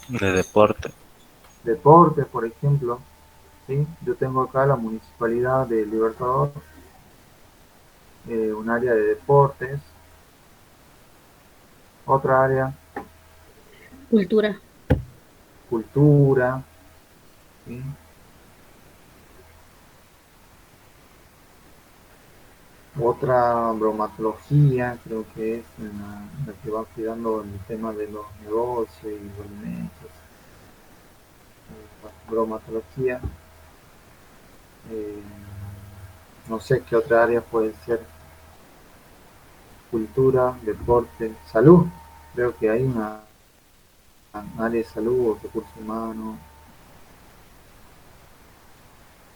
Y de deporte. Deportes, por ejemplo, ¿sí? Yo tengo acá la Municipalidad de Libertador, un área de deportes, otra área, Cultura. cultura, ¿sí? Otra bromatología, creo que es la que va cuidando el tema de los negocios y los alimentos. Bromatología, eh, no sé qué otra área puede ser, cultura, deporte, salud. Creo que hay una área de salud o recursos humanos,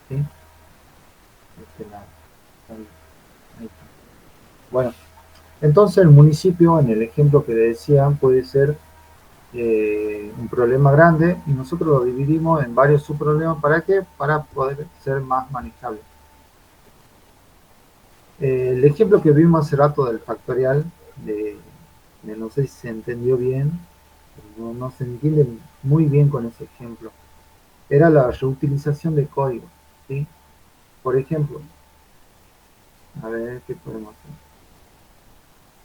¿sí? Este, ahí está. Bueno, entonces el municipio, en el ejemplo que le decía, puede ser un problema grande y nosotros lo dividimos en varios subproblemas. ¿Para qué? Para poder ser más manejable. El ejemplo que vimos hace rato del factorial, no sé si se entendió bien, no se entiende muy bien con ese ejemplo, era la reutilización de código. ¿Sí? Por ejemplo, a ver qué podemos hacer.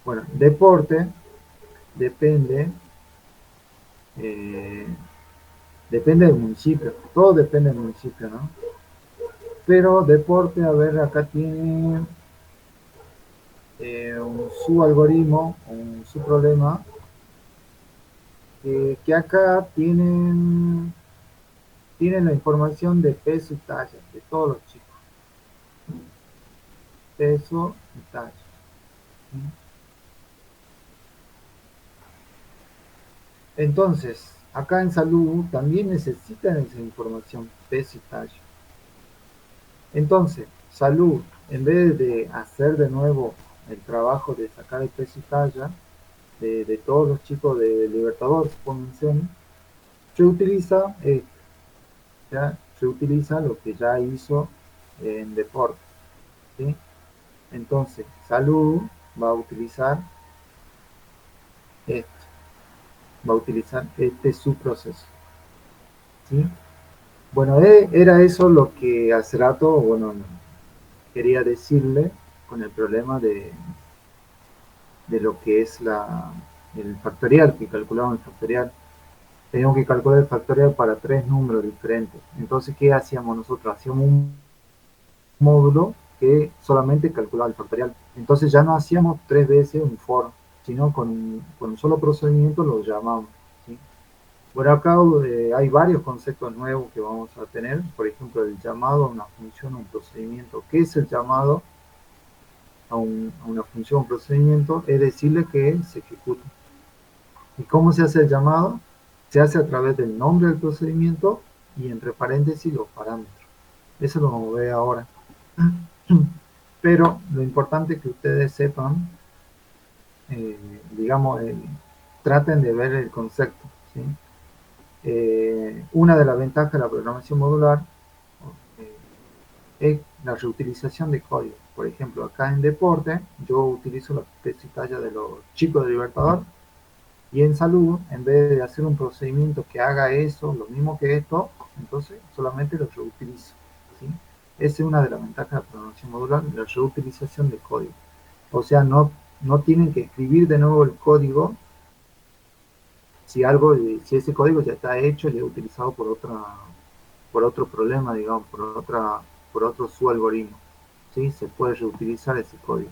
Bueno, deporte depende, eh, depende del municipio, todo depende del municipio, ¿no? Pero deporte, a ver, acá tiene un subalgoritmo, un subproblema, que acá tienen la información de peso y talla de todos los chicos. Peso y talla. Entonces, acá en salud también necesitan esa información, peso y talla. Entonces, salud, en vez de hacer de nuevo el trabajo de sacar el peso y talla de todos los chicos de Libertador, supónganse, se utiliza, ya, se utiliza lo que ya hizo en deporte. ¿Sí? Entonces, salud va a utilizar esto, va a utilizar este subproceso. ¿Sí? Bueno, era eso lo que hace rato, bueno, quería decirle con el problema de lo que es el factorial, que calculamos el factorial. Teníamos que calcular el factorial para tres números diferentes. Entonces, ¿qué hacíamos nosotros? Hacíamos un módulo que solamente calculaba el factorial. Entonces ya no hacíamos tres veces un for, sino con un solo procedimiento lo llamamos. ¿Sí? Por acá hay varios conceptos nuevos que vamos a tener, por ejemplo, el llamado a una función o un procedimiento. ¿Qué es el llamado a una función o un procedimiento? Es decirle que se ejecute. ¿Y cómo se hace el llamado? Se hace a través del nombre del procedimiento y entre paréntesis los parámetros. Eso lo vamos a ver ahora. Pero lo importante es que ustedes sepan, digamos, traten de ver el concepto. ¿Sí? Una de las ventajas de la programación modular eh, es la reutilización de código. Por ejemplo, acá en deporte, yo utilizo la talla de los chicos de Libertador y en salud, en vez de hacer un procedimiento que haga eso, lo mismo que esto, entonces solamente lo reutilizo. ¿Sí? Esa es una de las ventajas de la programación modular, la reutilización de código. O sea, no tienen que escribir de nuevo el código si ese código ya está hecho y es utilizado por otro problema, digamos, por otro subalgoritmo. ¿Sí? Se puede reutilizar ese código.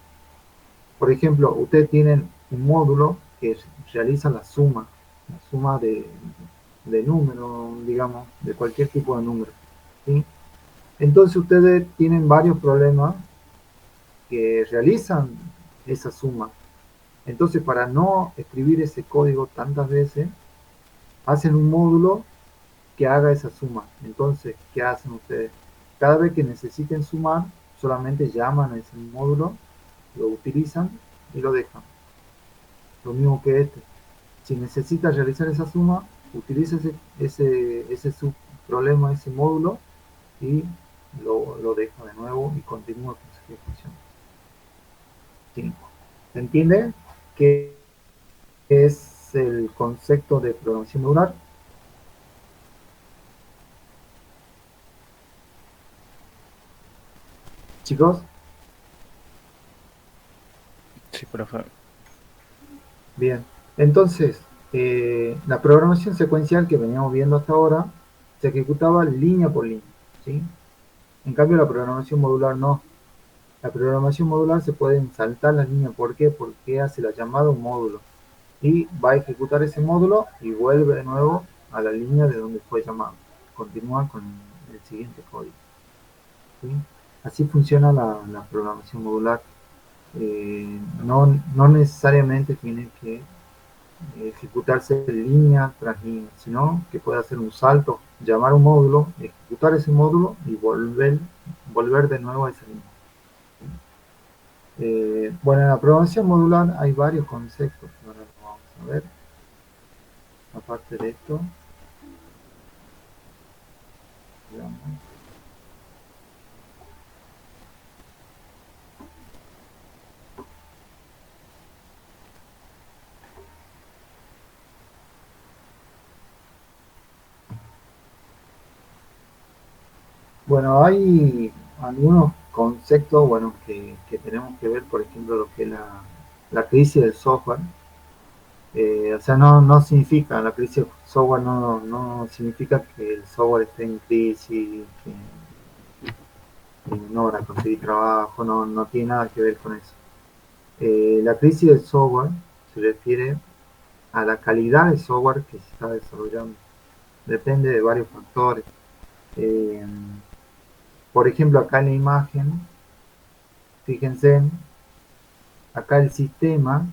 Por ejemplo, ustedes tienen un módulo que realiza la suma de números, digamos, de cualquier tipo de número. ¿Sí? Entonces ustedes tienen varios problemas que realizan esa suma. Entonces, para no escribir ese código tantas veces, hacen un módulo que haga esa suma. Entonces, ¿qué hacen ustedes? Cada vez que necesiten sumar, solamente llaman a ese módulo, lo utilizan y lo dejan. Lo mismo que este. Si necesita realizar esa suma, utiliza ese subproblema, ese módulo y lo deja de nuevo y continúa con su ejecución. ¿Sí? ¿Se entiende qué es el concepto de programación modular? Chicos, Sí, profe. bien. Entonces, la programación secuencial que veníamos viendo hasta ahora se ejecutaba línea por línea, ¿sí? En cambio, la programación modular no. La programación modular se pueden saltar las líneas. ¿Por qué? Porque hace la llamada a un módulo y va a ejecutar ese módulo y vuelve de nuevo a la línea de donde fue llamado. Continúa con el siguiente código, ¿sí? Así funciona la programación modular. No necesariamente tiene que ejecutarse línea tras línea, sino que puede hacer un salto, llamar un módulo, ejecutar ese módulo y volver de nuevo a esa línea. Bueno, en la programación modular hay varios conceptos que ahora lo vamos a ver. Aparte de esto, digamos. Bueno, hay algunos conceptos, bueno, que tenemos que ver, por ejemplo, lo que es la crisis del software. O sea, no significa, la crisis del software no significa que el software esté en crisis, que no van a conseguir trabajo, no tiene nada que ver con eso. La crisis del software se refiere a la calidad del software que se está desarrollando. Depende de varios factores. Eh, por ejemplo, acá en la imagen, fíjense, acá el sistema,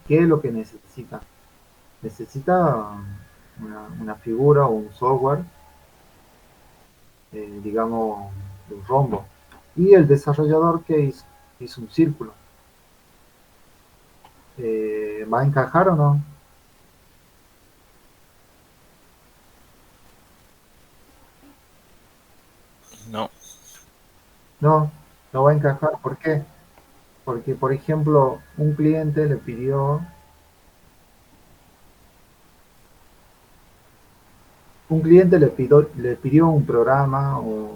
¿qué es lo que necesita? Necesita una figura o un software, digamos, de un rombo. Y el desarrollador que hizo un círculo. ¿Va a encajar o no? No. No, no va a encajar. ¿Por qué? Porque, por ejemplo, un cliente le pidió un programa o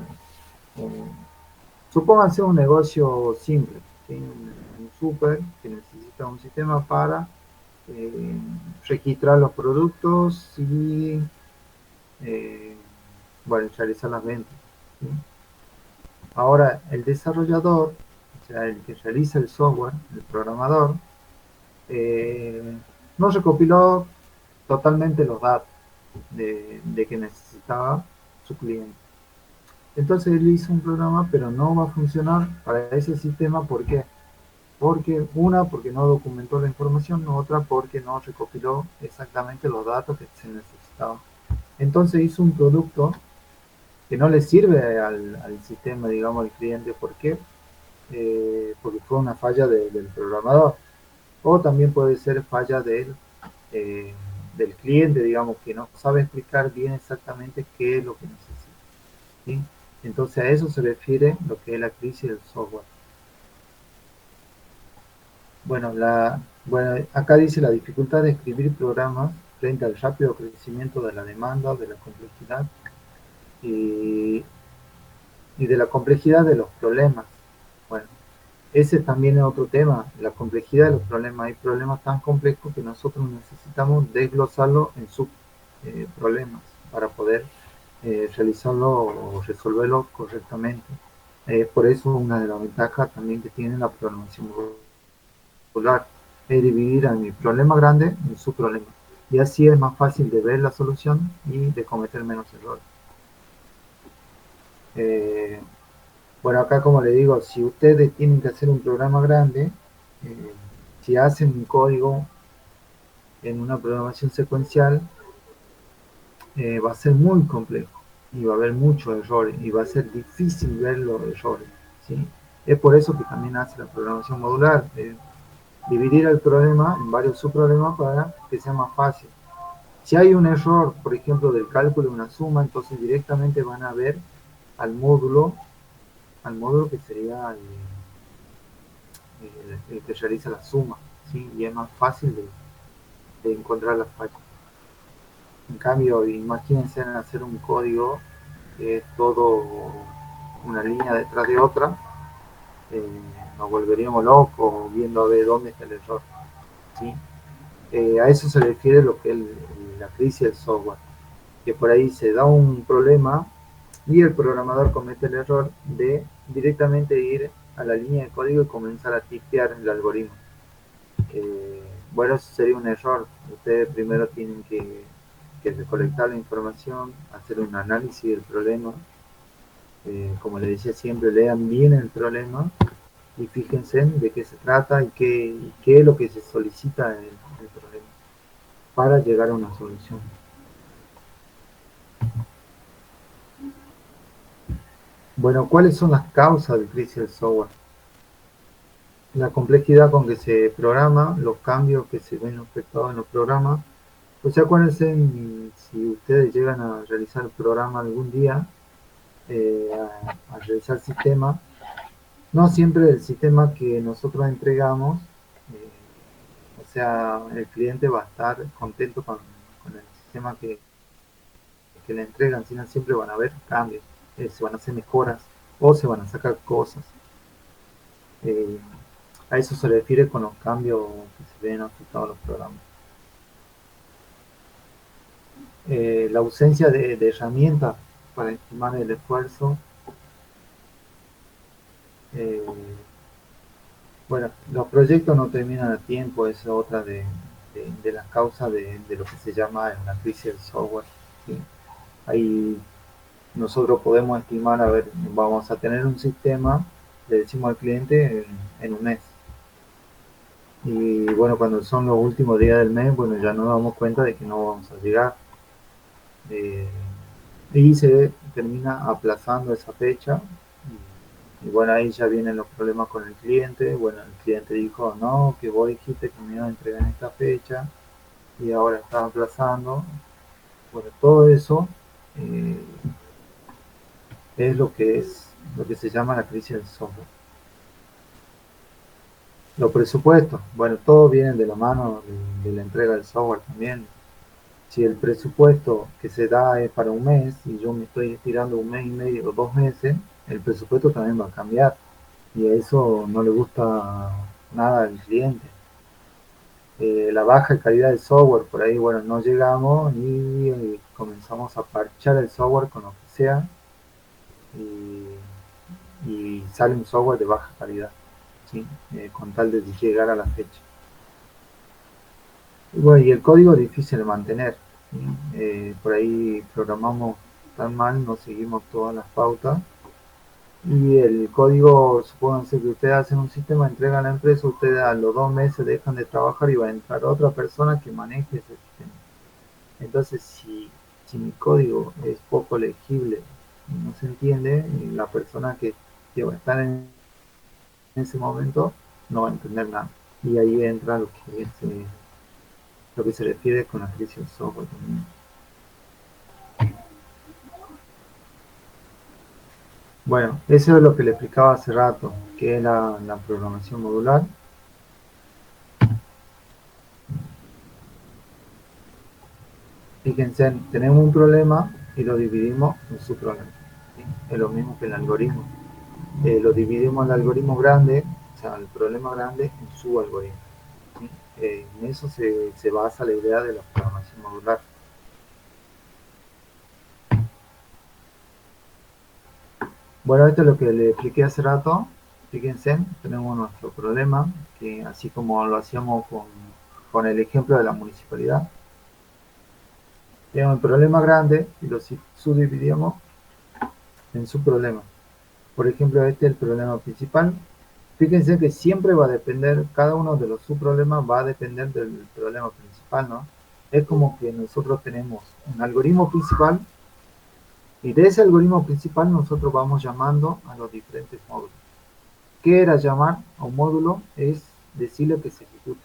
supónganse un negocio simple, ¿sí? Un súper que necesita un sistema para eh, registrar los productos y eh, bueno, realizar las ventas, ¿sí? Ahora, el desarrollador, o sea, el que realiza el software, el programador, eh, no recopiló totalmente los datos de que necesitaba su cliente. Entonces él hizo un programa, pero no va a funcionar para ese sistema. ¿Por qué? Porque no documentó la información, otra porque no recopiló exactamente los datos que se necesitaban. Entonces hizo un producto que no le sirve al sistema, digamos, al cliente. ¿Por qué? Porque fue una falla del programador. O también puede ser falla eh, del cliente, digamos, que no sabe explicar bien exactamente qué es lo que necesita, ¿sí? Entonces a eso se refiere lo que es la crisis del software. Bueno, acá dice la dificultad de escribir programas frente al rápido crecimiento de la demanda, de la complejidad y, y de la complejidad de los problemas. Bueno, ese también es otro tema, la complejidad de los problemas. Hay problemas tan complejos que nosotros necesitamos desglosarlo en sus problemas para poder realizarlo o resolverlo correctamente. Por eso una de las ventajas también que tiene la programación modular es dividir a mi problema grande en su problema. Y así es más fácil de ver la solución y de cometer menos errores. Eh, Bueno, acá como le digo, si ustedes tienen que hacer un programa grande, eh, si hacen un código en una programación secuencial, va a ser muy complejo y va a haber muchos errores y va a ser difícil ver los errores, ¿sí? Es por eso que también hace la programación modular, dividir el problema en varios subproblemas para que sea más fácil. Si hay un error, por ejemplo, del cálculo de una suma, entonces directamente van a ver al módulo, al módulo que sería el que realiza la suma, ¿sí? Y es más fácil de encontrar las fallas. En cambio, imagínense hacer un código que es todo una línea detrás de otra, nos volveríamos locos viendo a ver dónde está el error, ¿sí? A eso se refiere lo que es la crisis del software, que por ahí se da un problema y el programador comete el error de directamente ir a la línea de código y comenzar a tipear el algoritmo. Bueno, eso sería un error. Ustedes primero tienen que recolectar la información, hacer un análisis del problema. Como les decía siempre, lean bien el problema y fíjense de qué se trata y qué es lo que se solicita en el problema para llegar a una solución. Bueno, ¿cuáles son las causas de crisis del software? La complejidad con que se programa, los cambios que se ven afectados en los programas. Pues acuérdense, si ustedes llegan a realizar el programa algún día, a realizar el sistema, no siempre el sistema que nosotros entregamos, o sea, el cliente va a estar contento con el sistema que le entregan, sino siempre van a haber cambios, se van a hacer mejoras o se van a sacar cosas. A eso se refiere con los cambios que se ven afectados a los programas. La ausencia de herramientas para estimar el esfuerzo. Bueno, los proyectos no terminan a tiempo, es otra de las causas de lo que se llama la crisis del software, ¿sí? Ahí nosotros podemos estimar, a ver, vamos a tener un sistema, le decimos al cliente en un mes. Y bueno, cuando son los últimos días del mes, bueno, ya nos damos cuenta de que no vamos a llegar. Y se termina aplazando esa fecha. Y bueno, ahí ya vienen los problemas con el cliente. Bueno, el cliente dijo, no, que vos dijiste que me iba a entregar en esta fecha y ahora está aplazando. Bueno, todo eso es lo que se llama la crisis del software. Los presupuestos, bueno, todos vienen de la mano de la entrega del software también. Si el presupuesto que se da es para un mes y yo me estoy estirando un mes y medio o 2 meses, el presupuesto también va a cambiar y a eso no le gusta nada al cliente. La baja calidad del software, por ahí, bueno, no llegamos y comenzamos a parchar el software con lo que sea y sale un software de baja calidad, ¿sí? Con tal de llegar a la fecha. Y bueno, y el código es difícil de mantener, ¿sí? Por ahí programamos tan mal, no seguimos todas las pautas. Y el código, supónganse que ustedes hacen un sistema, entregan a la empresa, ustedes a los 2 meses dejan de trabajar y va a entrar otra persona que maneje ese sistema. Entonces, si mi código es poco legible y no se entiende, la persona que va a estar en ese momento no va a entender nada. Y ahí entra lo que se refiere con la crisis del software también. Bueno, eso es lo que le explicaba hace rato, que es la programación modular. Fíjense, tenemos un problema y lo dividimos en su problema, ¿sí? Es lo mismo que el algoritmo. Lo dividimos el algoritmo grande, o sea, el problema grande en su algoritmo, ¿sí? En eso se basa la idea de la programación modular. Bueno, esto es lo que le expliqué hace rato. Fíjense, tenemos nuestro problema, que así como lo hacíamos con el ejemplo de la municipalidad, tenemos el problema grande y lo subdividimos en su problema. Por ejemplo, este es el problema principal. Fíjense que siempre va a depender, cada uno de los subproblemas va a depender del problema principal, ¿no? Es como que nosotros tenemos un algoritmo principal y de ese algoritmo principal nosotros vamos llamando a los diferentes módulos. ¿Qué era llamar a un módulo? Es decirle que se ejecute.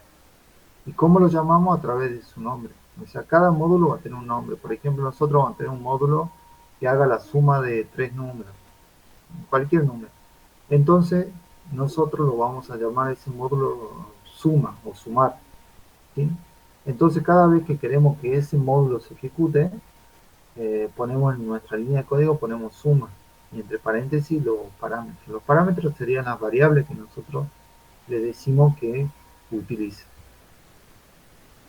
¿Y cómo lo llamamos? A través de su nombre. O sea, cada módulo va a tener un nombre. Por ejemplo, nosotros vamos a tener un módulo que haga la suma de 3 números, cualquier número. Entonces, nosotros lo vamos a llamar ese módulo suma o sumar, ¿sí? Entonces, cada vez que queremos que ese módulo se ejecute, ponemos en nuestra línea de código, ponemos suma. y entre paréntesis los parámetros. Los parámetros serían las variables que nosotros le decimos que utilice.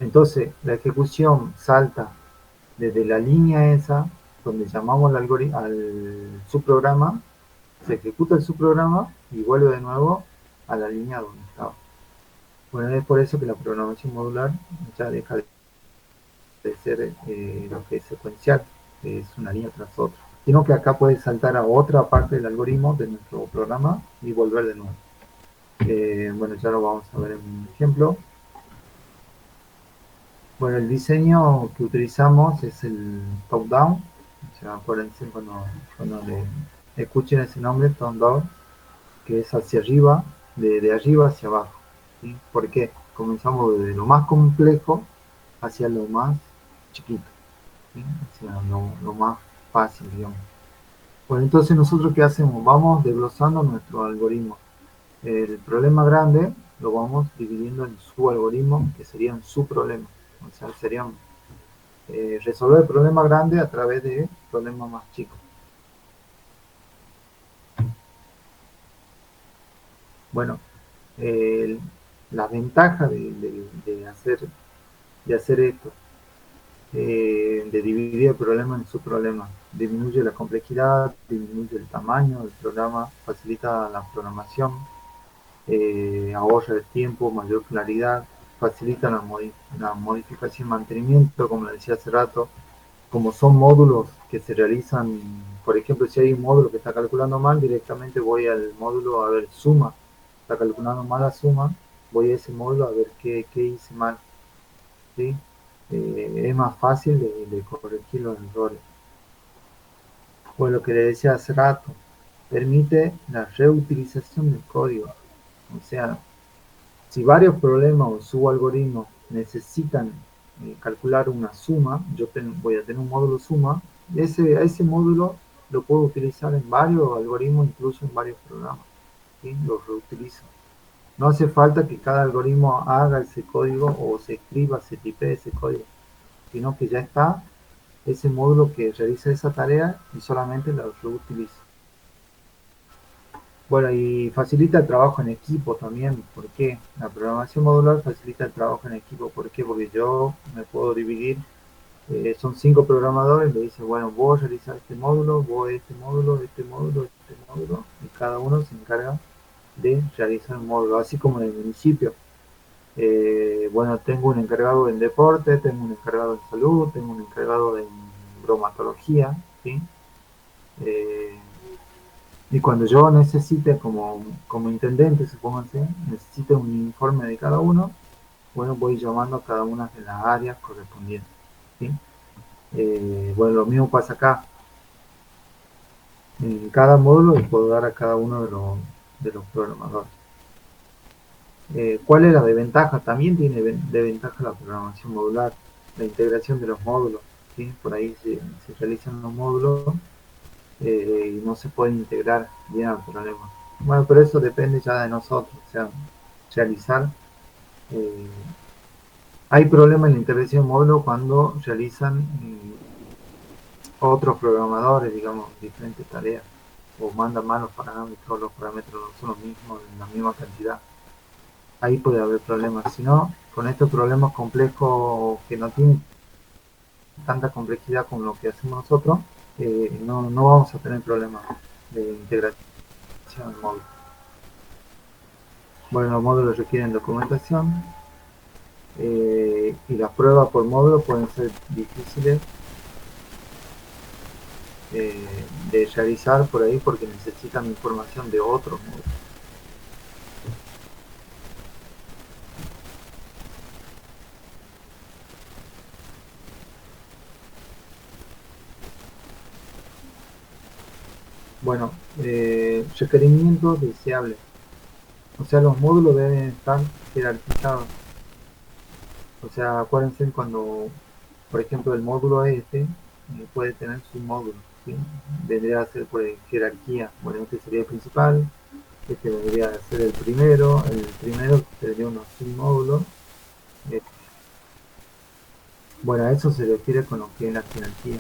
Entonces, la ejecución salta desde la línea esa, donde llamamos al algoritmo, al subprograma, se ejecuta el subprograma y vuelve de nuevo a la línea donde estaba. Bueno, es por eso que la programación modular ya deja de ser lo que es secuencial, que es una línea tras otra, sino que acá puede saltar a otra parte del algoritmo de nuestro programa y volver de nuevo. Bueno, ya lo vamos a ver en un ejemplo. Bueno, el diseño que utilizamos es el top-down. O sea, acuérdense cuando le escuchen ese nombre, top-down, que es hacia arriba, de arriba hacia abajo. ¿Sí? ¿Por qué? Comenzamos desde lo más complejo hacia lo más chiquito, ¿sí? Hacia lo más fácil, digamos. Bueno, entonces nosotros ¿qué hacemos? Vamos desglosando nuestro algoritmo. El problema grande lo vamos dividiendo en subalgoritmos, que serían subproblemas. O sea, serían resolver el problema grande a través de problemas más chicos. Bueno, la ventaja de hacer esto, de dividir el problema en subproblemas, disminuye la complejidad, disminuye el tamaño del programa, facilita la programación, ahorra el tiempo, mayor claridad, facilita la modificación y mantenimiento, como le decía hace rato. Como son módulos que se realizan, por ejemplo, si hay un módulo que está calculando mal, directamente voy al módulo a ver suma, está calculando mal la suma, voy a ese módulo a ver qué hice mal, ¿sí? Es más fácil de corregir los errores. Pues lo que le decía hace rato, permite la reutilización del código. O sea, si varios problemas o subalgoritmos necesitan calcular una suma, yo voy a tener un módulo suma, a ese módulo lo puedo utilizar en varios algoritmos, incluso en varios programas, ¿sí? Lo reutilizo. No hace falta que cada algoritmo haga ese código o se escriba, se tipee ese código, sino que ya está ese módulo que realiza esa tarea y solamente lo reutilizo. Bueno, y facilita el trabajo en equipo también. ¿Por qué? La programación modular facilita el trabajo en equipo. ¿Por qué? Porque yo me puedo dividir. Son 5 programadores. Le dice, bueno, vos realizar este módulo, vos este módulo, este módulo, este módulo. Y cada uno se encarga de realizar un módulo. Así como en el municipio. Bueno, tengo un encargado en deporte, tengo un encargado en salud, tengo un encargado en bromatología, ¿sí? Y cuando yo necesite, como intendente, supónganse, necesite un informe de cada uno, bueno, voy llamando a cada una de las áreas correspondientes, ¿sí? Bueno, lo mismo pasa acá. En cada módulo le puedo dar a cada uno de los programadores. ¿Cuál es la desventaja? También tiene de ventaja la programación modular, la integración de los módulos, ¿sí? Por ahí se realizan los módulos y no se pueden integrar bien al problema. Bueno, pero eso depende ya de nosotros, o sea, realizar. Hay problemas en la integración de módulo cuando realizan otros programadores, digamos, diferentes tareas, o mandan mal los parámetros no son los mismos en la misma cantidad. Ahí puede haber problemas. Si no, con estos problemas complejos que no tienen tanta complejidad como lo que hacemos nosotros, no vamos a tener problemas de integración del módulo. Bueno, los módulos requieren documentación y las pruebas por módulo pueden ser difíciles de realizar por ahí porque necesitan información de otros módulos. Bueno, requerimientos deseables. O sea, los módulos deben estar jerarquizados. O sea, acuérdense cuando, por ejemplo, el módulo este puede tener submódulos, ¿sí? Vendría a ser por jerarquía. Bueno, este sería el principal, este vendría a ser el primero tendría unos submódulos. Bueno, a eso se refiere con lo que es la jerarquía.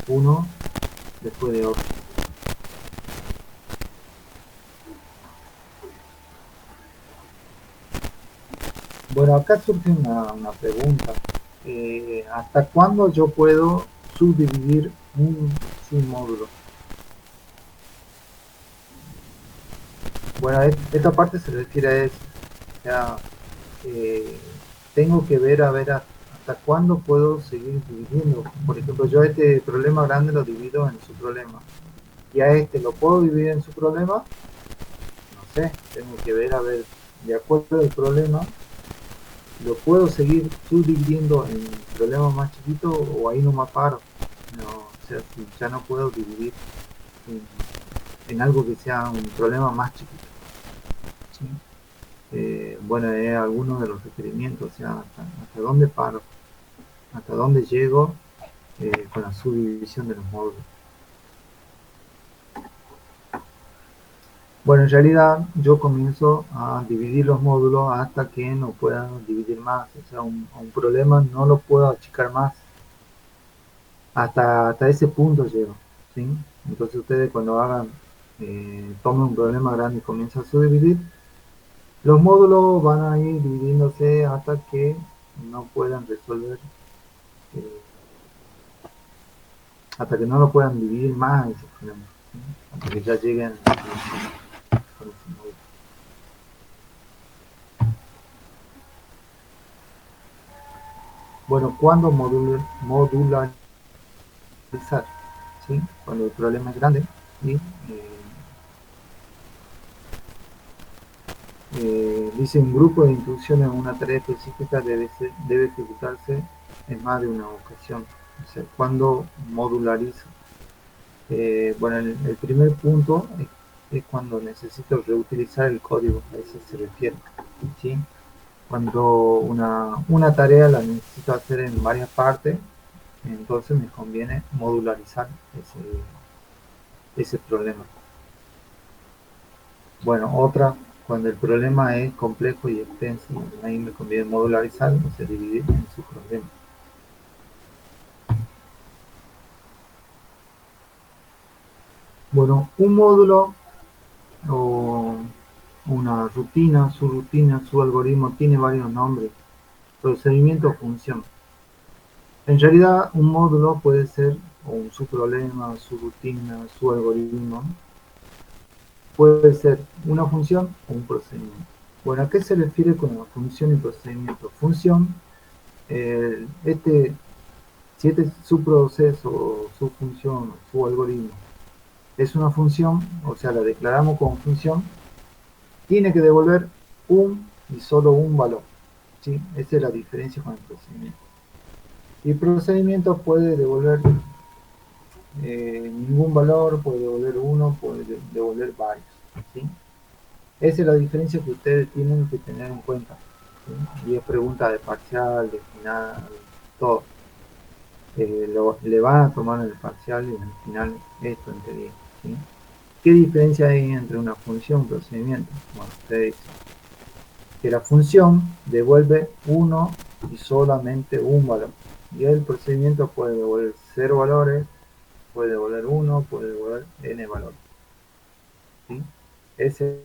1, después de otro. Bueno, acá surge una pregunta. ¿Hasta cuándo yo puedo subdividir un submódulo? Bueno, esta parte se refiere a eso. O sea, tengo que ver a ver hasta cuándo puedo seguir dividiendo. Por ejemplo, yo este problema grande lo divido en su problema. Y a este lo puedo dividir en su problema. No sé, tengo que ver a ver, de acuerdo al problema, lo puedo seguir subdividiendo en problemas más chiquitos o ahí no me paro. No, o sea, si ya no puedo dividir en algo que sea un problema más chiquito. ¿Sí? Bueno, es alguno de los requerimientos, o sea, hasta dónde paro, hasta dónde llego con la subdivisión de los módulos. Bueno, en realidad yo comienzo a dividir los módulos hasta que no pueda dividir más, o sea, un problema no lo puedo achicar más, hasta ese punto llego, ¿sí? Entonces ustedes cuando hagan, tomen un problema grande y comiencen a subdividir, los módulos van a ir dividiéndose hasta que no puedan resolver, eh, hasta que no lo puedan dividir más ese problema, ¿sí? Hasta que ya lleguen con ese módulo. Bueno, ¿cuándo modularizar? ¿Sí? Cuando el problema es grande, ¿sí? Dice un grupo de instrucciones en una tarea específica debe ejecutarse en más de una ocasión. O sea, cuando modularizo. Bueno, el primer punto es cuando necesito reutilizar el código, a eso se refiere. ¿Sí? Cuando una tarea la necesito hacer en varias partes, entonces me conviene modularizar ese problema. Bueno, otra, cuando el problema es complejo y extenso, ahí me conviene modularizar, o sea, dividir en su problema. Bueno, un módulo o una rutina, su algoritmo tiene varios nombres, procedimiento o función. En realidad, un módulo puede ser o un subproblema, su rutina, su algoritmo, puede ser una función o un procedimiento. Bueno, ¿a qué se refiere con la función y procedimiento? Función, si este subproceso, su función, su algoritmo es una función, o sea, la declaramos como función, tiene que devolver un y solo un valor. ¿Sí? Esa es la diferencia con el procedimiento. Y el procedimiento puede devolver ningún valor, puede devolver uno, puede devolver varios. ¿Sí? Esa es la diferencia que ustedes tienen que tener en cuenta. ¿Sí? Y es pregunta de parcial, de final, todo. Le van a tomar en el parcial y en el final esto en teoría. ¿Sí? ¿Qué diferencia hay entre una función y un procedimiento? Bueno, ustedes dicen que la función devuelve uno y solamente un valor. Y el procedimiento puede devolver 0 valores, puede devolver 1, puede devolver n valores. ¿Sí? Esa es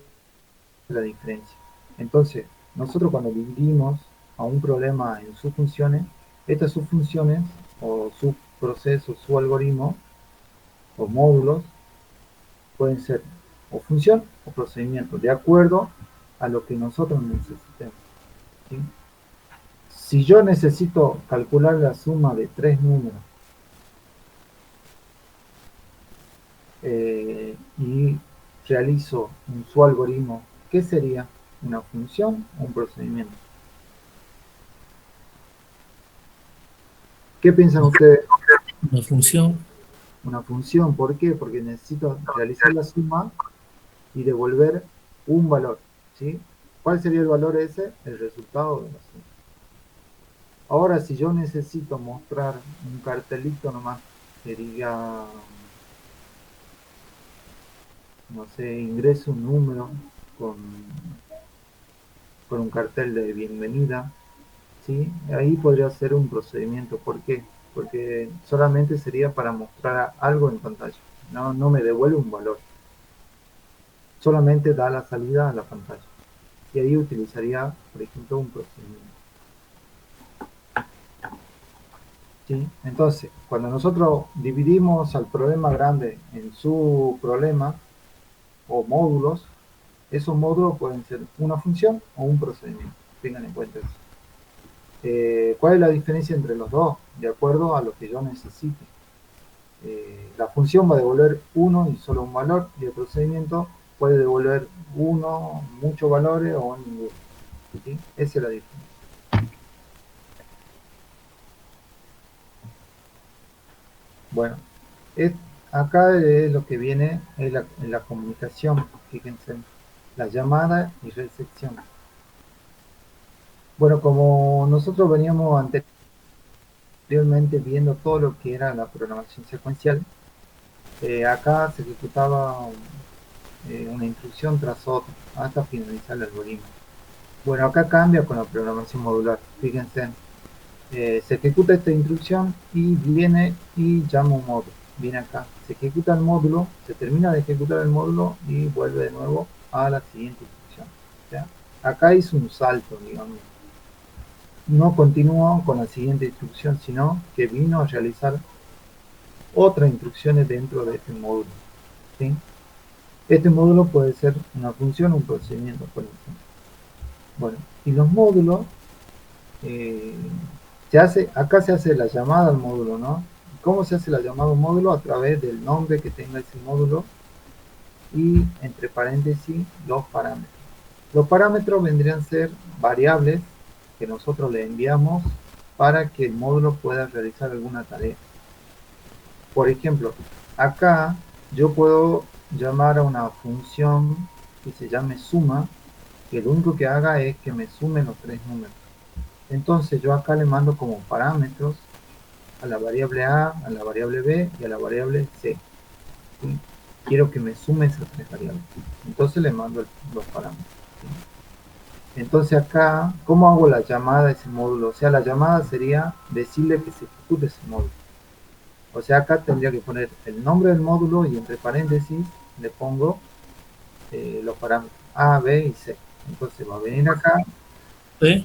la diferencia. Entonces, nosotros cuando dividimos a un problema en sus funciones, estas subfunciones o subprocesos, su algoritmo o módulos pueden ser o función o procedimiento, de acuerdo a lo que nosotros necesitemos. ¿Sí? Si yo necesito calcular la suma de tres números y realizo su algoritmo, ¿qué sería? ¿Una función o un procedimiento? ¿Qué piensan ustedes? Una función. Una función, ¿por qué? Porque necesito realizar la suma y devolver un valor, ¿sí? ¿Cuál sería el valor ese? El resultado de la suma. Ahora, si yo necesito mostrar un cartelito nomás que diga, no sé, ingreso un número con, con un cartel de bienvenida, ¿sí? Ahí podría ser un procedimiento. ¿Por qué? porque solamente sería para mostrar algo en pantalla, no me devuelve un valor, solamente da la salida a la pantalla. Y ahí utilizaría, por ejemplo, un procedimiento. ¿Sí? Entonces, cuando nosotros dividimos al problema grande en subproblemas o módulos, esos módulos pueden ser una función o un procedimiento. Tengan en cuenta eso. ¿Cuál es la diferencia entre los dos? De acuerdo a lo que yo necesite. La función va a devolver uno y solo un valor, y el procedimiento puede devolver uno, muchos valores o ninguno. ¿Sí? Esa es la diferencia. Bueno, es, acá es lo que viene en la comunicación, fíjense, la llamada y recepción. Bueno, como nosotros veníamos anteriormente viendo todo lo que era la programación secuencial, acá se ejecutaba una instrucción tras otra hasta finalizar el algoritmo. Bueno, acá cambia con la programación modular, fíjense, se ejecuta esta instrucción y viene y llama un módulo. Viene acá, se ejecuta el módulo, se termina de ejecutar el módulo y vuelve de nuevo a la siguiente instrucción. ¿Ya? Acá hizo un salto, digamos. No continuó con la siguiente instrucción, sino que vino a realizar otras instrucciones dentro de este módulo. ¿Sí? Este módulo puede ser una función o un procedimiento, por ejemplo. Bueno, y los módulos eh, acá se hace la llamada al módulo, ¿no? ¿Cómo se hace la llamada al módulo? A través del nombre que tenga ese módulo y entre paréntesis los parámetros. Los parámetros vendrían a ser variables que nosotros le enviamos para que el módulo pueda realizar alguna tarea. Por ejemplo, acá yo puedo llamar a una función que se llame suma, que lo único que haga es que me sume los tres números. Entonces yo acá le mando como parámetros a la variable A, a la variable B y a la variable C. ¿Sí? Quiero que me sume esas tres variables. Entonces le mando los parámetros. ¿Sí? Entonces acá, ¿cómo hago la llamada a ese módulo? O sea, la llamada sería decirle que se ejecute ese módulo. O sea, acá tendría que poner el nombre del módulo y entre paréntesis le pongo los parámetros A, B y C. Entonces va a venir acá. ¿Ve?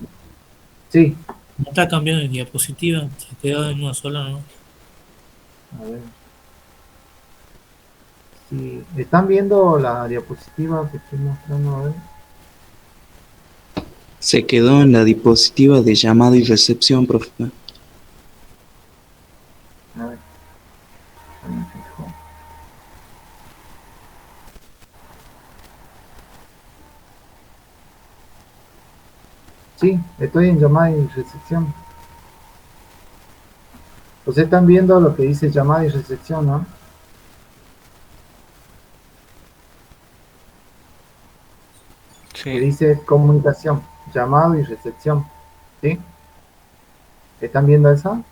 Sí. No está cambiando de diapositiva, se quedó en una sola, ¿no? A ver. Si están viendo la diapositiva que estoy mostrando, a ver. Se quedó en la diapositiva de llamada y recepción, profe. A ver. Ya me fijo. Sí, estoy en llamada y recepción. Ustedes están viendo lo que dice llamada y recepción, ¿no? Que Sí. dice comunicación, llamado y recepción. ¿Sí? ¿Están viendo esa?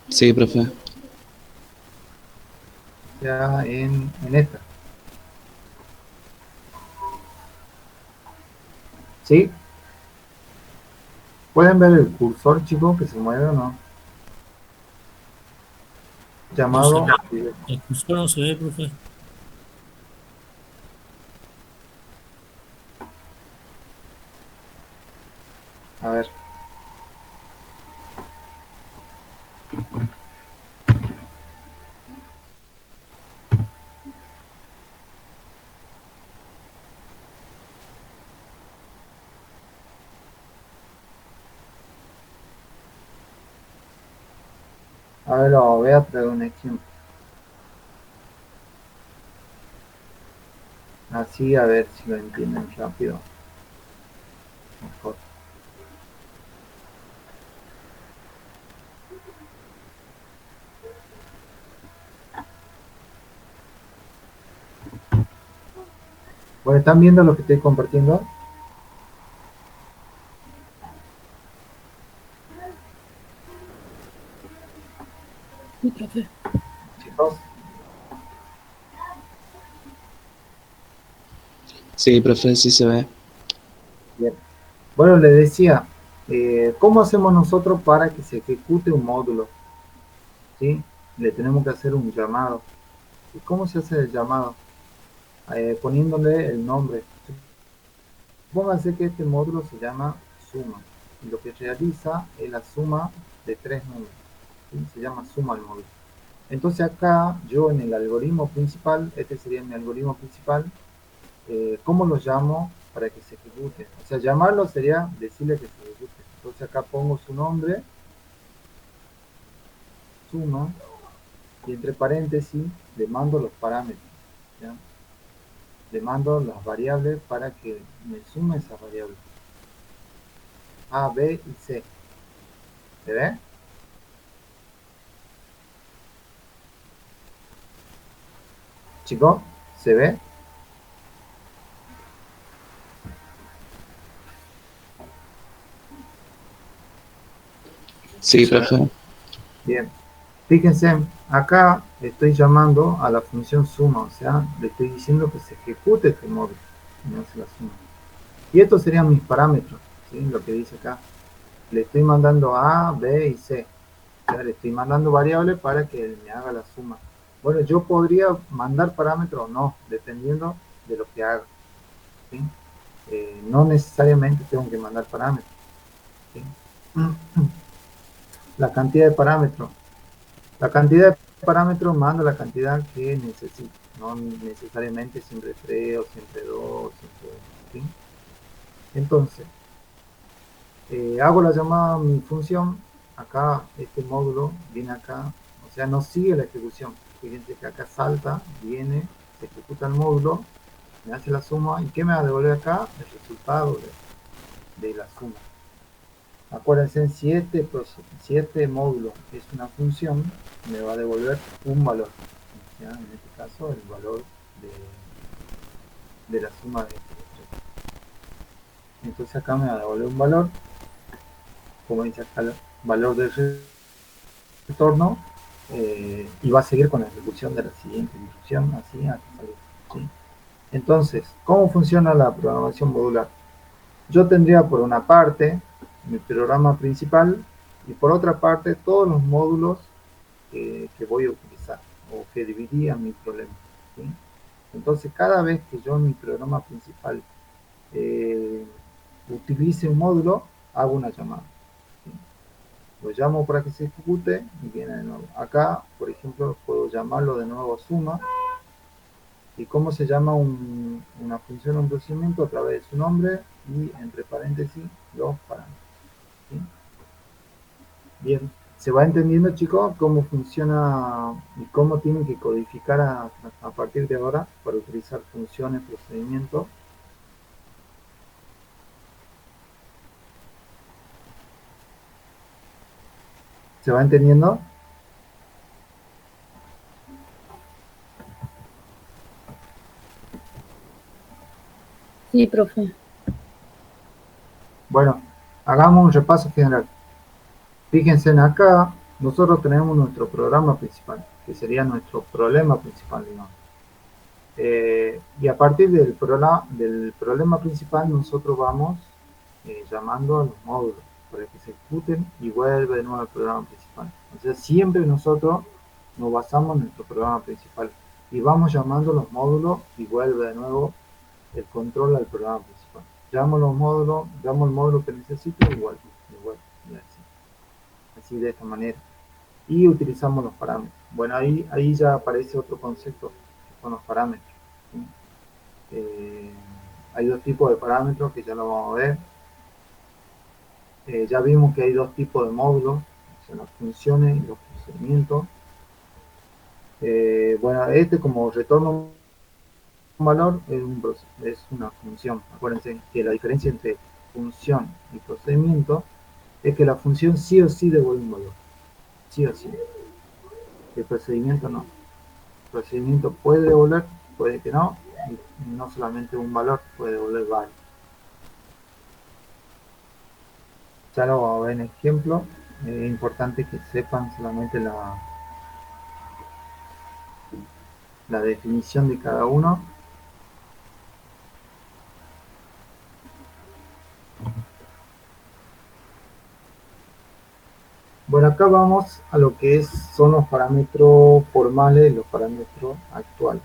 Sí, profe. Ya en esta. ¿Sí? ¿Pueden ver el cursor, chicos, que se mueve o no? No se Llamado. ve. El cursor no se ve, profe. A ver. A ver, lo voy a traer un ejemplo. Así, a ver si lo entienden rápido. Mejor. Bueno, ¿están viendo lo que estoy compartiendo? Sí, profe. Chicos. Sí, profe, sí se ve. Bien. Bueno, les decía, ¿Cómo hacemos nosotros para que se ejecute un módulo? ¿Sí? Le tenemos que hacer un llamado. ¿Y cómo se hace el llamado? Poniéndole el nombre. Supóngase que este módulo se llama suma. Y lo que realiza es la suma de tres números. ¿Sí? Se llama suma el módulo. Entonces acá yo en el algoritmo principal, este sería mi algoritmo principal, ¿cómo lo llamo para que se ejecute? O sea, llamarlo sería decirle que se ejecute. Entonces acá pongo su nombre, suma, y entre paréntesis le mando los parámetros. ¿Ya? Le mando las variables para que me sume esas variables. A, B y C. ¿Se ve? Chicos, ¿se ve? Sí, Sí. profe. Bien. Fíjense, acá estoy llamando a la función suma, o sea, le estoy diciendo que se ejecute este módulo. Me hace la suma. Y estos serían mis parámetros, ¿sí? Lo que dice acá. Le estoy mandando A, B y C. O sea, le estoy mandando variables para que me haga la suma. Bueno, yo podría mandar parámetros o no, dependiendo de lo que haga. ¿Sí? No necesariamente tengo que mandar parámetros. ¿Sí? La cantidad de parámetros. La cantidad de parámetros manda la cantidad que necesito. No necesariamente siempre 3 o siempre 2, siempre, ¿sí? Entonces, hago la llamada a mi función. Acá, este módulo viene acá. O sea, no sigue la ejecución. Fíjense que acá salta, viene, se ejecuta el módulo, me hace la suma. ¿Y qué me va a devolver acá? El resultado de la suma. Acuérdense, si este módulo es una función, me va a devolver un valor. O sea, en este caso, el valor de la suma de estos tres. Entonces acá me va a devolver un valor, como dice acá, el valor del retorno, y va a seguir con la ejecución de la siguiente instrucción, así hasta salir. ¿Sí? Entonces, ¿cómo funciona la programación modular? Yo tendría por una parte mi programa principal y por otra parte todos los módulos que voy a utilizar o que dividía mi problema. ¿Sí? Entonces, cada vez que yo en mi programa principal eh, utilice un módulo, hago una llamada. ¿Sí? Lo llamo para que se ejecute y viene de nuevo. Acá, por ejemplo, puedo llamarlo de nuevo suma. ¿Y cómo se llama una función o un procedimiento? A través de su nombre y entre paréntesis los parámetros. ¿Sí? Bien, ¿se va entendiendo, chicos, cómo funciona y cómo tienen que codificar a partir de ahora para utilizar funciones, procedimientos? ¿Se va entendiendo? Sí, profe. Bueno, hagamos un repaso general. Fíjense en acá, nosotros tenemos nuestro programa principal, que sería nuestro problema principal, digamos. Y a partir del problema principal, nosotros vamos llamando a los módulos para que se ejecuten y vuelve de nuevo al programa principal. O sea, siempre nosotros nos basamos en nuestro programa principal y vamos llamando los módulos y vuelve de nuevo el control al programa principal. Llamo los módulos, llamo el módulo que necesito y vuelvo, y así de esta manera. Y utilizamos los parámetros. Bueno, ahí ya aparece otro concepto, que son los parámetros. ¿Sí? Hay dos tipos de parámetros que ya lo vamos a ver. Ya vimos que hay dos tipos de módulos, o sea, las funciones y los procedimientos. Bueno, este como retorno un valor es una función. Acuérdense que la diferencia entre función y procedimiento es que la función sí o sí devuelve un valor. Sí o sí. El procedimiento no. El procedimiento puede devolver, puede que no, y no solamente un valor, puede devolver varios. Ya lo vamos a ver en ejemplo. Es importante que sepan solamente la definición de cada uno. Bueno, acá vamos a lo que son los parámetros formales y los parámetros actuales.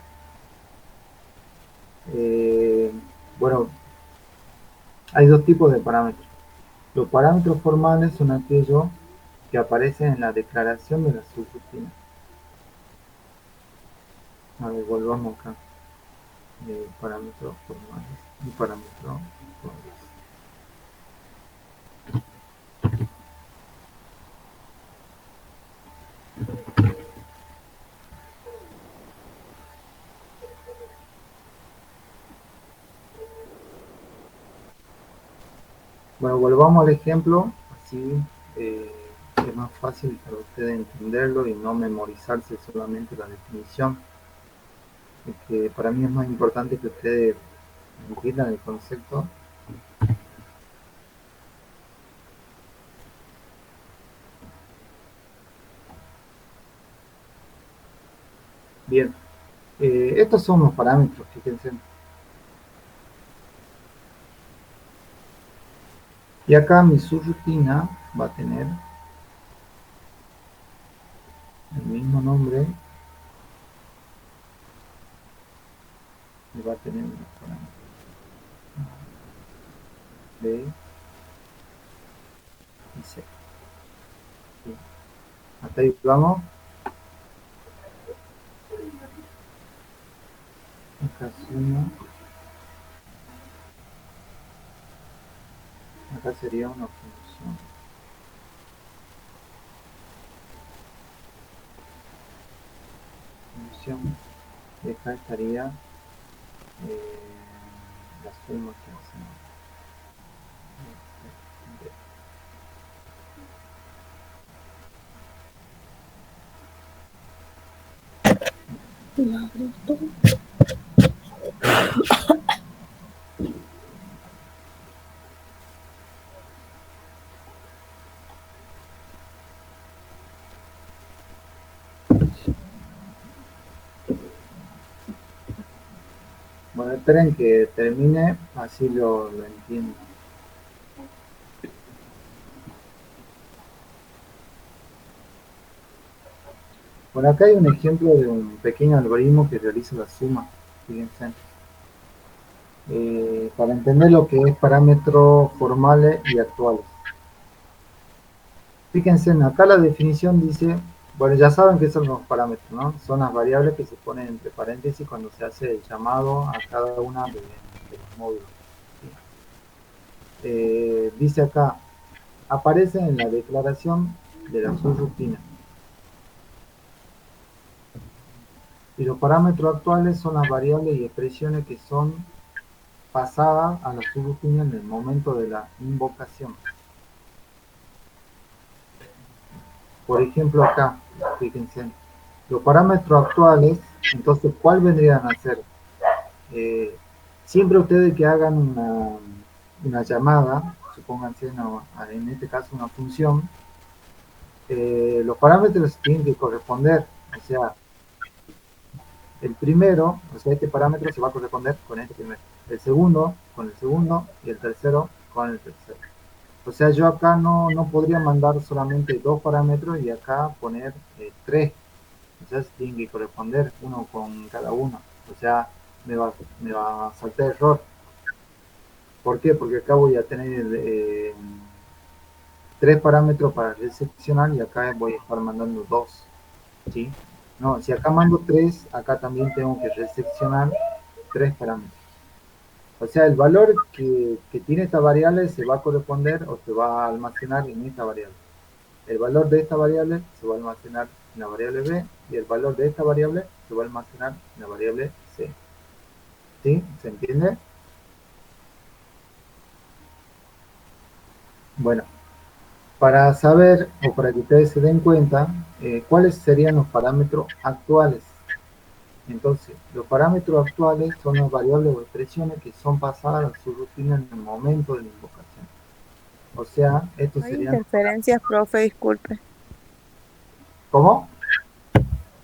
Bueno, hay dos tipos de parámetros. Los parámetros formales son aquellos que aparecen en la declaración de la subrutina. A ver, volvamos acá. Parámetros formales y parámetros actuales. Bueno, volvamos al ejemplo, así es más fácil para ustedes entenderlo y no memorizarse solamente la definición, que para mí es más importante que ustedes entiendan el concepto. Bien, estos son los parámetros, fíjense. Y acá mi subrutina va a tener el mismo nombre y va a tener los parámetros B y C. Bien. Hasta ahí vamos. Acá suma. Acá sería una función. Y acá estaría la suma que hacemos. Bueno, esperen que termine, así lo entiendo. Bueno, acá hay un ejemplo de un pequeño algoritmo que realiza la suma. Fíjense. Para entender lo que es parámetros formales y actuales. Fíjense, acá la definición dice, bueno, ya saben que son los parámetros, ¿no? Son las variables que se ponen entre paréntesis cuando se hace el llamado a cada una de los módulos. Dice acá, aparece en la declaración de la subrutina. Y los parámetros actuales son las variables y expresiones que son pasadas a la subrutina en el momento de la invocación. Por ejemplo, acá, fíjense, los parámetros actuales, entonces, ¿cuál vendrían a ser? Siempre ustedes que hagan una llamada, supónganse en este caso una función, los parámetros tienen que corresponder, o sea, el primero, o sea, este parámetro se va a corresponder con este primero, el segundo con el segundo y el tercero con el tercero. O sea, yo acá no podría mandar solamente dos parámetros y acá poner tres. O sea, se tienen que corresponder uno con cada uno. O sea, me va a saltar error. ¿Por qué? Porque acá voy a tener tres parámetros para recepcionar y acá voy a estar mandando dos. ¿Sí? No, si acá mando tres, acá también tengo que recepcionar tres parámetros. O sea, el valor que tiene esta variable se va a corresponder o se va a almacenar en esta variable. El valor de esta variable se va a almacenar en la variable B y el valor de esta variable se va a almacenar en la variable C. ¿Sí? ¿Se entiende? Bueno, para saber o para que ustedes se den cuenta, ¿cuáles serían los parámetros actuales? Entonces, los parámetros actuales son las variables o expresiones que son pasadas a su rutina en el momento de la invocación. O sea, estos Hay serían... interferencias, profe, disculpe. ¿Cómo?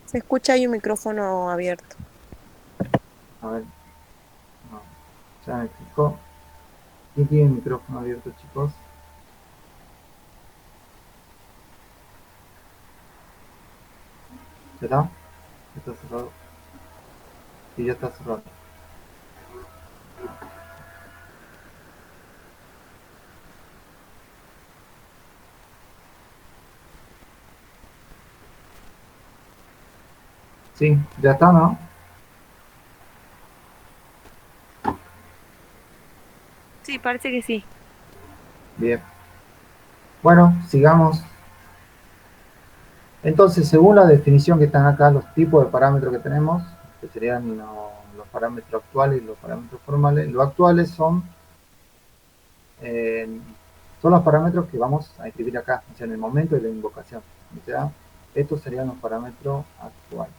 Se escucha ahí un micrófono abierto. A ver. No, ya me explicó. ¿Quién tiene el micrófono abierto, chicos? ¿Ya está? Está cerrado. Sí, ya está cerrado. Sí, ya está, ¿no? Sí, parece que sí. Bien. Bueno, sigamos. Entonces, según la definición que están acá, los tipos de parámetros que tenemos, que serían los parámetros actuales y los parámetros formales, los actuales eh, son los parámetros que vamos a escribir acá, o sea, en el momento de la invocación. O sea, estos serían los parámetros actuales.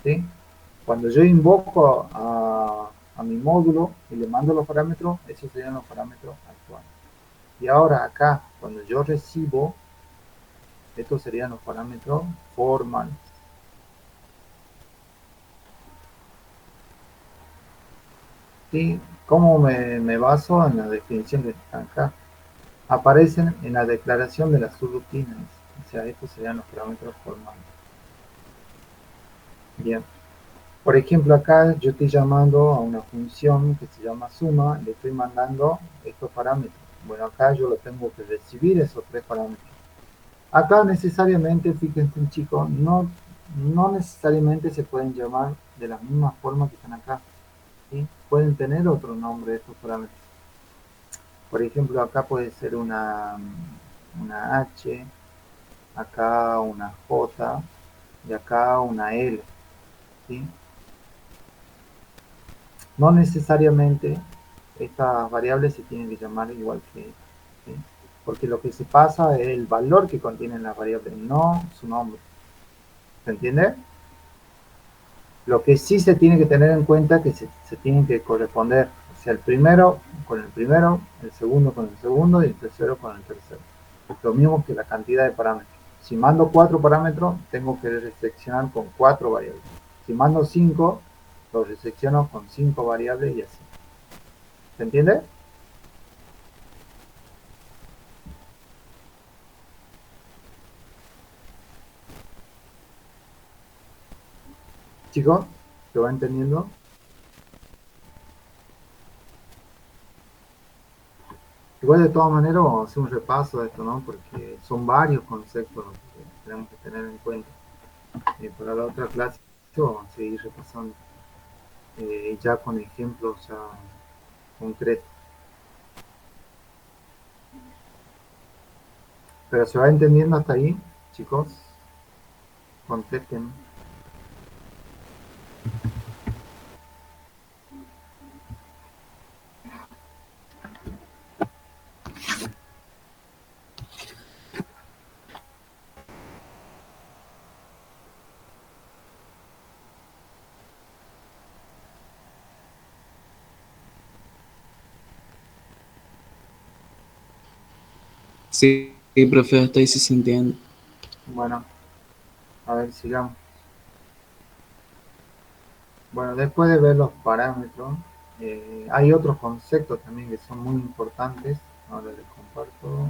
¿Sí? Cuando yo invoco a mi módulo y le mando los parámetros, esos serían los parámetros actuales. Y ahora acá, cuando yo recibo, estos serían los parámetros formales. ¿Sí? ¿Cómo me baso en la definición que está acá? Aparecen en la declaración de las subrutinas. O sea, estos serían los parámetros formales. Bien. Por ejemplo, acá yo estoy llamando a una función que se llama suma, le estoy mandando estos parámetros. Bueno, acá yo lo tengo que recibir esos tres parámetros. Acá necesariamente, fíjense chicos, no necesariamente se pueden llamar de la misma forma que están acá. ¿Sí? Pueden tener otro nombre estos parámetros. Por ejemplo, acá puede ser una H, acá una J y acá una L. ¿Sí? No necesariamente estas variables se tienen que llamar igual que esta, ¿sí? Porque lo que se pasa es el valor que contienen las variables, no su nombre. ¿Se entiende? Lo que sí se tiene que tener en cuenta es que se tienen que corresponder, o sea, el primero con el primero, el segundo con el segundo y el tercero con el tercero. Lo mismo que la cantidad de parámetros. Si mando 4 parámetros, tengo que reseccionar con 4 variables. Si mando 5, lo resecciono con 5 variables y así. ¿Se entiende? Chicos, ¿se va entendiendo? Igual de todas maneras vamos a hacer un repaso de esto, ¿no? Porque son varios conceptos los que tenemos que tener en cuenta. Para la otra clase vamos a seguir repasando ya con ejemplos ya concretos. Pero se va entendiendo hasta ahí, chicos. Contesten. Sí, profe, hasta ahí sí se entiende. Bueno, a ver, sigamos. Bueno, después de ver los parámetros, hay otros conceptos también que son muy importantes. Ahora les comparto.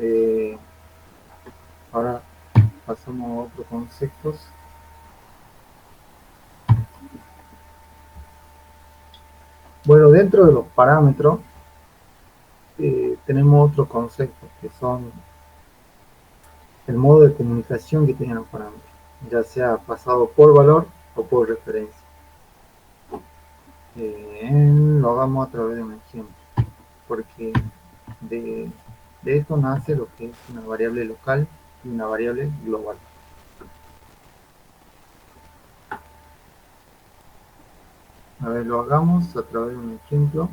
Eh, ahora pasamos a otros conceptos. Bueno, dentro de los parámetros tenemos otros conceptos que son el modo de comunicación que tienen los parámetros, ya sea pasado por valor o por referencia. Lo hagamos a través de un ejemplo, porque de, de esto nace lo que es una variable local y una variable global. A ver, lo hagamos a través de un ejemplo.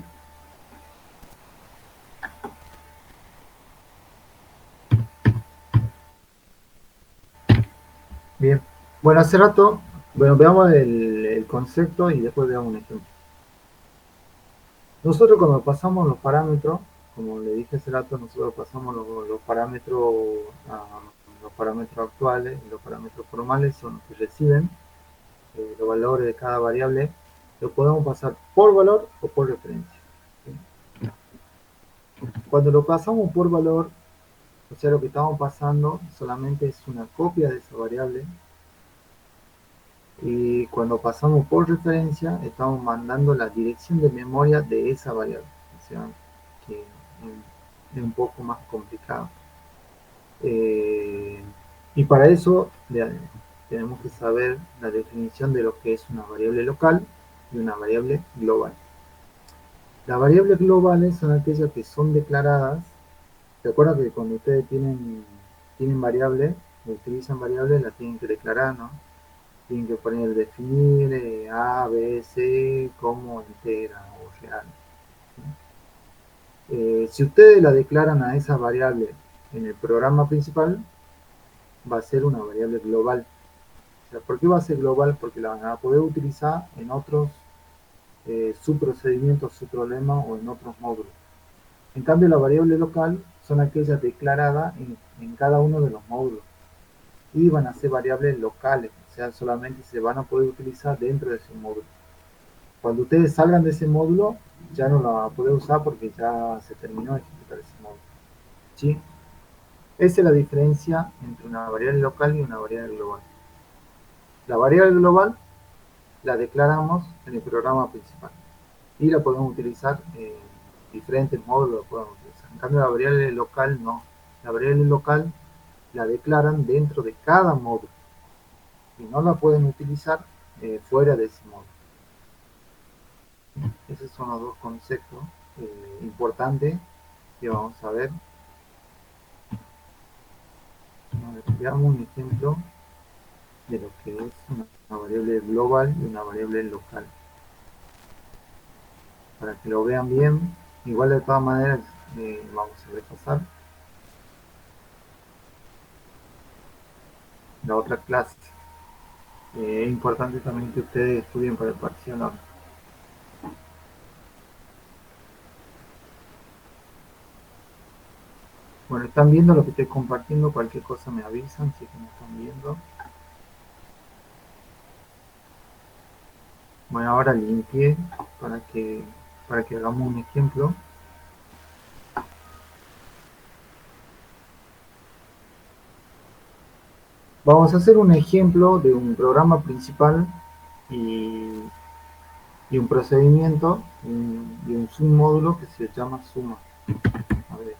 Bien, bueno, hace rato, bueno, veamos el concepto y después veamos un ejemplo. Nosotros cuando pasamos los parámetros, como le dije hace rato, nosotros pasamos los parámetros los parámetros actuales y los parámetros formales son los que reciben los valores de cada variable, lo podemos pasar por valor o por referencia. ¿Sí? Cuando lo pasamos por valor, o sea, lo que estamos pasando solamente es una copia de esa variable, y cuando pasamos por referencia, estamos mandando la dirección de memoria de esa variable. O sea, que es un poco más complicado. Y para eso tenemos que saber la definición de lo que es una variable local y una variable global. Las variables globales son aquellas que son declaradas. Recuerda que cuando ustedes tienen variables, utilizan variables, las tienen que declarar, ¿no? Tienen que poner definir A, B, C como entera o real. Si ustedes la declaran a esa variable en el programa principal, va a ser una variable global. O sea, ¿por qué va a ser global? Porque la van a poder utilizar en otros subprocedimientos, subproblemas o en otros módulos. En cambio, la variable local son aquellas declaradas en cada uno de los módulos y van a ser variables locales, o sea, solamente se van a poder utilizar dentro de ese módulo. Cuando ustedes salgan de ese módulo, ya no la van a poder usar porque ya se terminó de ejecutar ese módulo. ¿Sí? Esa es la diferencia entre una variable local y una variable global. La variable global la declaramos en el programa principal y la podemos utilizar en diferentes módulos. Lo podemos utilizar. En cambio, la variable local no. La variable local la declaran dentro de cada módulo y no la pueden utilizar fuera de ese módulo. Esos son los dos conceptos importantes que vamos a ver. Veamos un ejemplo de lo que es una variable global y una variable local. Para que lo vean bien, igual de todas maneras vamos a repasar la otra clase. Es importante también que ustedes estudien para el parcial ahora. Bueno, están viendo lo que estoy compartiendo, cualquier cosa me avisan si es que me están viendo. Bueno, ahora limpié para que hagamos un ejemplo. Vamos a hacer un ejemplo de un programa principal y un procedimiento y un submódulo que se llama suma. A ver.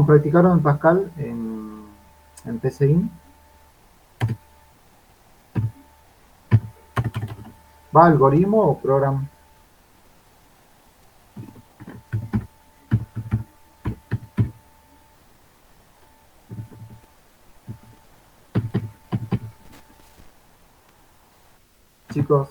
¿Practicaron en Pascal en PCIN? ¿Va algoritmo o programa? Chicos,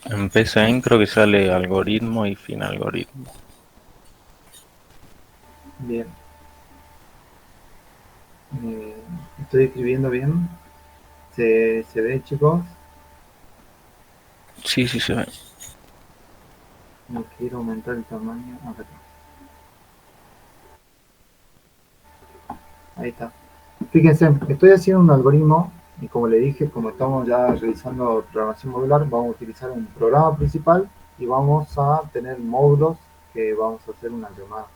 En PSN creo que sale algoritmo y fin algoritmo. bien. Estoy escribiendo bien. ¿Se ve, chicos? Sí, sí se ve. No quiero aumentar el tamaño. Acá está. Ahí está. Fíjense, estoy haciendo un algoritmo y como le dije, como estamos ya realizando programación modular, vamos a utilizar un programa principal y vamos a tener módulos que vamos a hacer una llamada.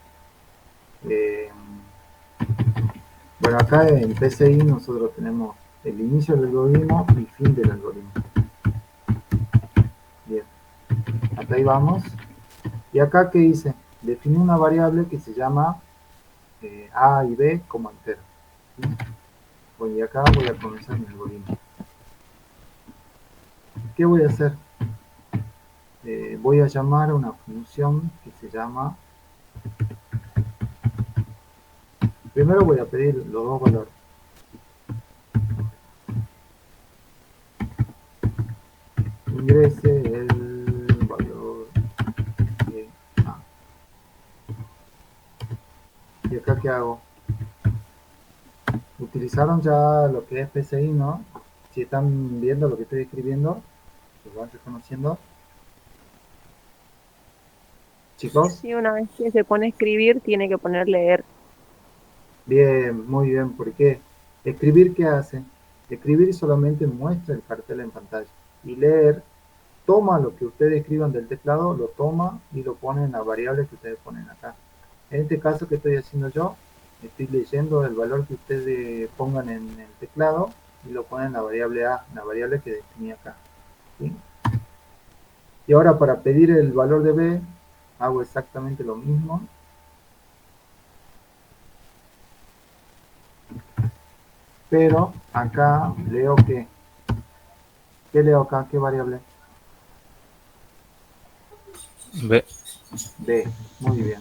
Bueno, acá en PCI nosotros tenemos el inicio del algoritmo y fin del algoritmo. Bien, hasta ahí vamos. Y acá, ¿qué hice? Definí una variable que se llama A y B como entero. ¿Sí? Bueno, y acá voy a comenzar mi algoritmo. ¿Qué voy a hacer? Voy a llamar a una función que se llama... Primero voy a pedir los dos valores. Ingrese el valor ¿Y acá qué hago? Utilizaron ya lo que es PCI, ¿no? Si están viendo lo que estoy escribiendo, lo van reconociendo. Chicos, Sí, una vez que se pone a escribir, tiene que poner leer. bien, muy bien. ¿Por qué? Escribir, ¿qué hace? Escribir solamente muestra el cartel en pantalla. Y leer, toma lo que ustedes escriban del teclado, lo toma y lo pone en la variable que ustedes ponen acá. En este caso que estoy haciendo yo, estoy leyendo el valor que ustedes pongan en el teclado y lo ponen en la variable A, la variable que definí acá. ¿Sí? Y ahora para pedir el valor de B, hago exactamente lo mismo. Pero acá leo que, ¿qué leo acá? ¿Qué variable? B. B, muy bien.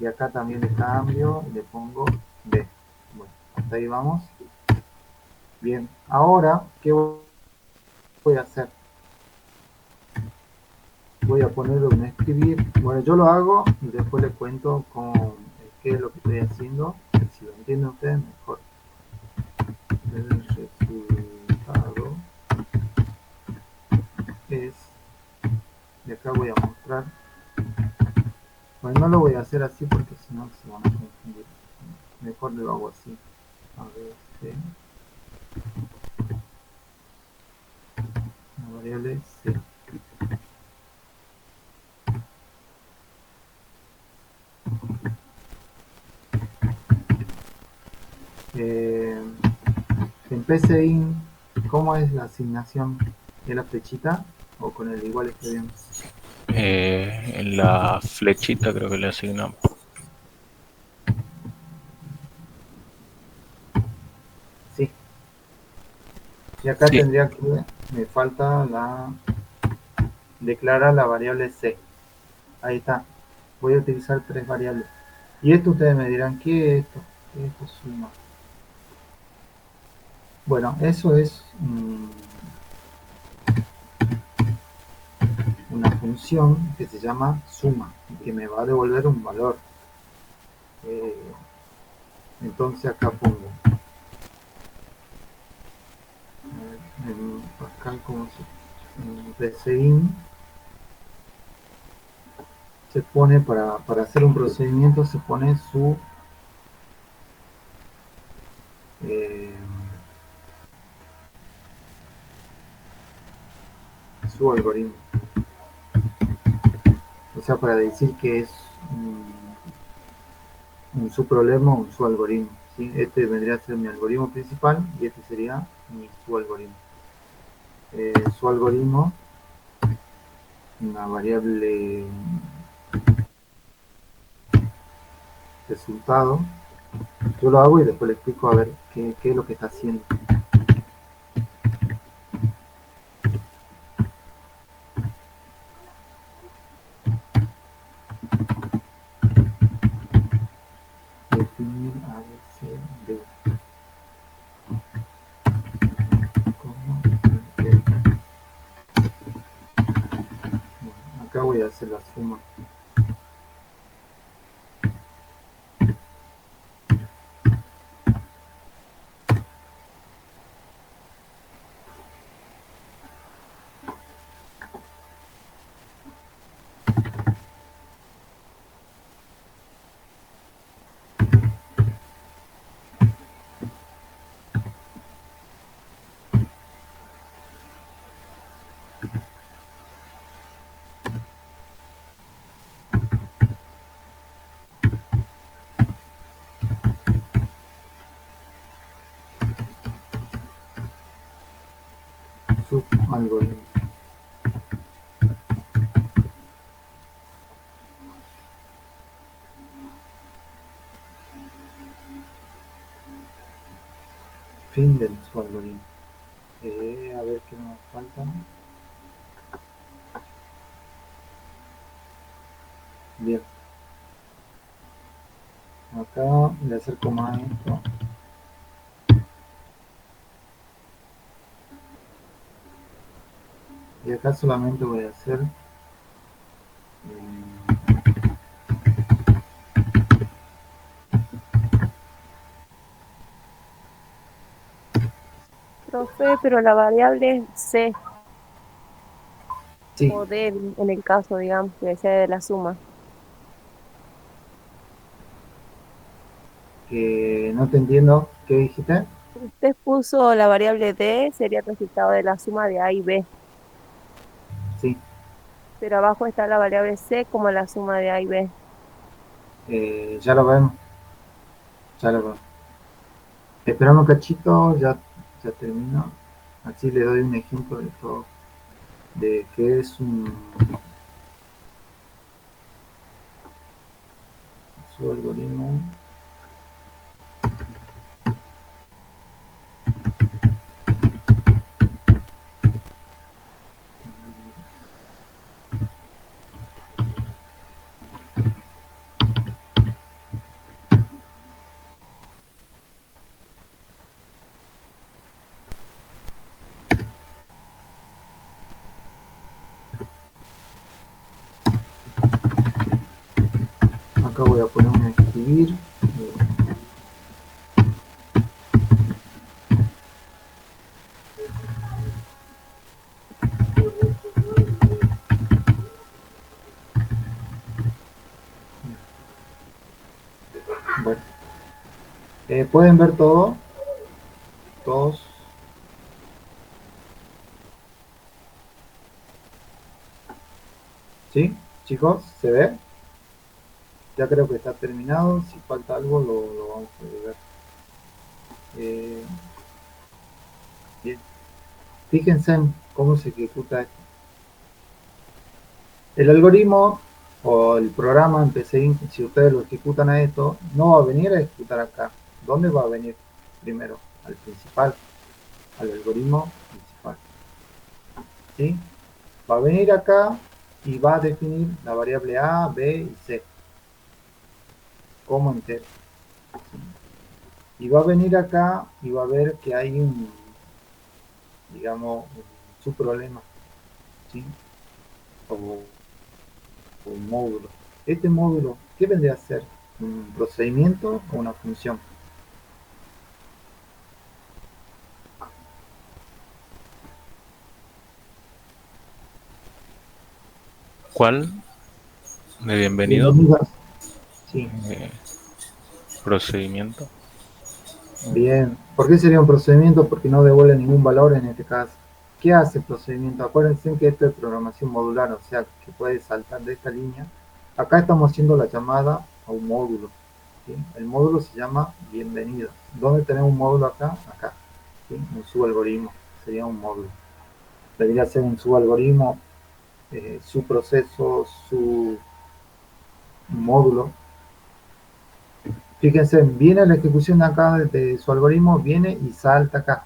Y acá también le cambio y le pongo B. Bueno, hasta ahí vamos. Bien, ahora, ¿qué voy a hacer? Voy a poner un escribir. Bueno, yo lo hago y después les cuento qué es lo que estoy haciendo. Si lo entienden ustedes, mejor. El resultado es, y acá voy a mostrar. Bueno, no lo voy a hacer así porque si no se van a confundir. Mejor lo hago así. A ver, C, la variable C. Eh, en PCI, ¿cómo es la asignación? ¿Es la flechita o con el igual está bien? En la flechita creo que le asignamos. Sí. Y acá Sí. tendría que, me falta declarar la variable C. Ahí está. Voy a utilizar 3 variables. Y esto ustedes me dirán, ¿qué es esto? ¿Qué es esto suma? Bueno, eso es una función que se llama suma y que me va a devolver un valor. Eh, entonces acá pongo en Pascal como en PCIN se pone para hacer un procedimiento se pone eh, su algoritmo. O sea, para decir que es un subproblema o un subalgoritmo. ¿Sí? Este vendría a ser mi algoritmo principal y este sería mi subalgoritmo. Su algoritmo, una variable resultado. Yo lo hago y después le explico a ver qué es lo que está haciendo. Definir A, B, C, D. Como, bueno, acá voy a hacer la suma. Subalgoritmo. Fin del subalgoritmo. A ver qué nos falta. Bien. Acá le acerco más esto. Y acá solamente voy a hacer Profe, pero la variable es C Sí, o D en el caso, digamos, que sea de la suma. que no te entiendo. ¿Qué dijiste? Usted puso la variable D, sería el resultado de la suma de A y B, Sí, pero abajo está la variable C como la suma de A y B. ya lo vemos, ya lo vemos. Esperamos un cachito, ya termino. Así le doy un ejemplo de todo, de qué es su algoritmo. Acá voy a ponerme a escribir. Bueno, ¿pueden ver todo? Todos. ¿Sí? Chicos, ¿se ve? Ya creo que está terminado. Si falta algo, lo vamos a ver. Eh, bien. Fíjense en cómo se ejecuta esto. El algoritmo o el programa en PCInt, si ustedes lo ejecutan a esto, no va a venir a ejecutar acá. ¿Dónde va a venir primero? Al principal, al algoritmo principal. ¿Sí? Va a venir acá y va a definir la variable A, B y C como entero. ¿Sí? Y va a venir acá y va a ver que hay digamos, un subproblema, ¿sí? O un módulo. Este módulo, ¿qué vendría a ser? ¿Un procedimiento o una función? ¿Cuál? ¿De bienvenido? Bienvenidas. Sí, Eh, procedimiento. bien. ¿Por qué sería un procedimiento? Porque no devuelve ningún valor en este caso. ¿Qué hace el procedimiento? Acuérdense que esto es programación modular, o sea, que puede saltar de esta línea. Acá estamos haciendo la llamada a un módulo, ¿sí? El módulo se llama bienvenido. ¿Dónde tenemos un módulo acá? Acá, ¿sí? Un subalgoritmo, sería un módulo. Debería ser un subalgoritmo, su proceso, su módulo. Fíjense, viene la ejecución acá de su algoritmo, viene y salta acá,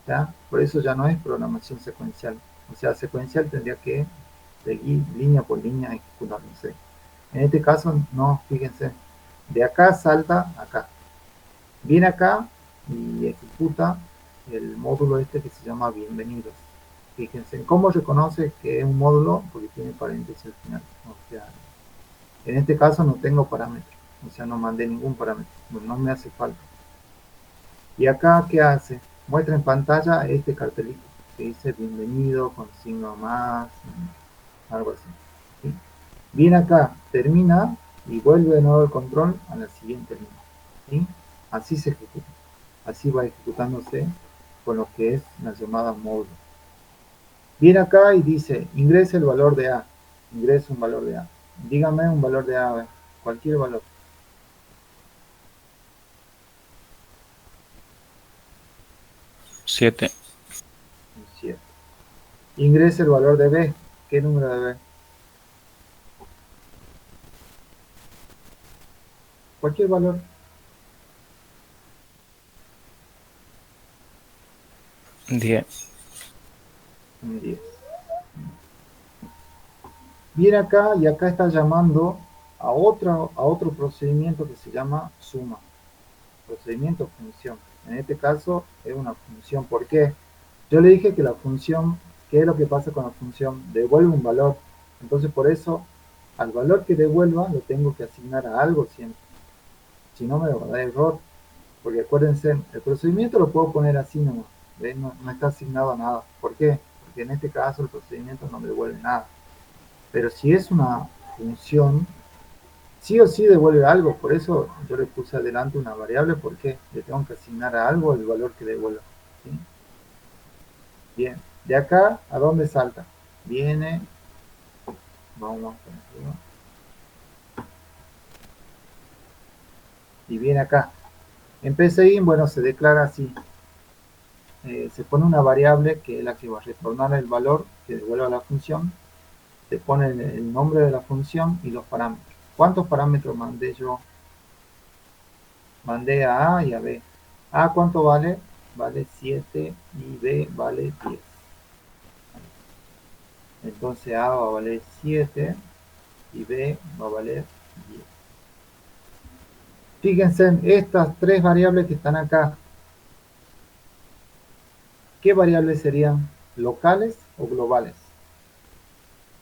¿ya? Por eso ya no es programación secuencial. O sea, secuencial tendría que seguir línea por línea ejecutándose. En este caso, no, fíjense, de acá salta acá. Viene acá y ejecuta el módulo este que se llama bienvenidos. Fíjense, ¿cómo reconoce que es un módulo? Porque tiene paréntesis al final. O sea, en este caso no tengo parámetros. O sea, no mandé ningún parámetro. No me hace falta. Y acá, ¿qué hace? Muestra en pantalla este cartelito que dice bienvenido con signo más, algo así. ¿Sí? Viene acá, termina y vuelve de nuevo el control a la siguiente línea. ¿Sí? Así se ejecuta. Así va ejecutándose con lo que es la llamada módulo. Viene acá y dice, ingrese el valor de A. Ingresa un valor de A. Dígame un valor de A, a ver, cualquier valor. 7. 7. Ingrese el valor de B. ¿Qué número de B? Cualquier valor. 10. Un 10. Viene acá y acá está llamando a otro procedimiento que se llama suma. Procedimiento función. En este caso es una función. ¿Por qué? Yo le dije que la función, ¿qué es lo que pasa con la función? Devuelve un valor. Entonces por eso al valor que devuelva lo tengo que asignar a algo siempre. Si no me va a dar error. Porque acuérdense, el procedimiento lo puedo poner así nomás. ¿ves? No está asignado a nada. ¿Por qué? Porque en este caso el procedimiento no devuelve nada. Pero si es una función, sí o sí devuelve algo. Por eso yo le puse adelante una variable, porque le tengo que asignar a algo el valor que devuelva. ¿Sí? Bien, de acá, ¿a dónde salta? Viene, vamos a ponerlo, y viene acá. En PCI, bueno, se declara así. Se pone una variable que es la que va a retornar el valor que devuelva la función. Se pone el nombre de la función y los parámetros. ¿Cuántos parámetros mandé yo? Mandé a A y a B. A, ¿cuánto vale? Vale 7 y B vale 10. Entonces A va a valer 7 y B va a valer 10. Fíjense en estas tres variables que están acá. ¿Qué variables serían? ¿Locales o globales?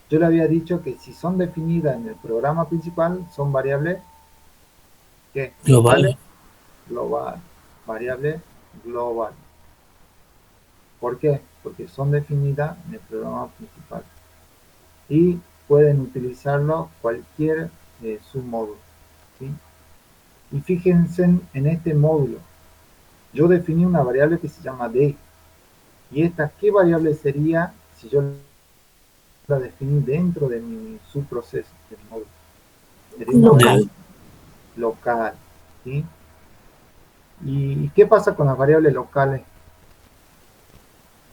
Yo le había dicho que si son definidas en el programa principal, son variables ¿qué? Global. Global. Variable global. ¿Por qué? Porque son definidas en el programa principal. Y pueden utilizarlo cualquier submódulo. ¿Sí? Y fíjense en este módulo. Yo definí una variable que se llama D. ¿Y esta qué variable sería si yo la definí dentro de mi subproceso del módulo? Sería una Local. variable local. ¿Sí? ¿Y qué pasa con las variables locales?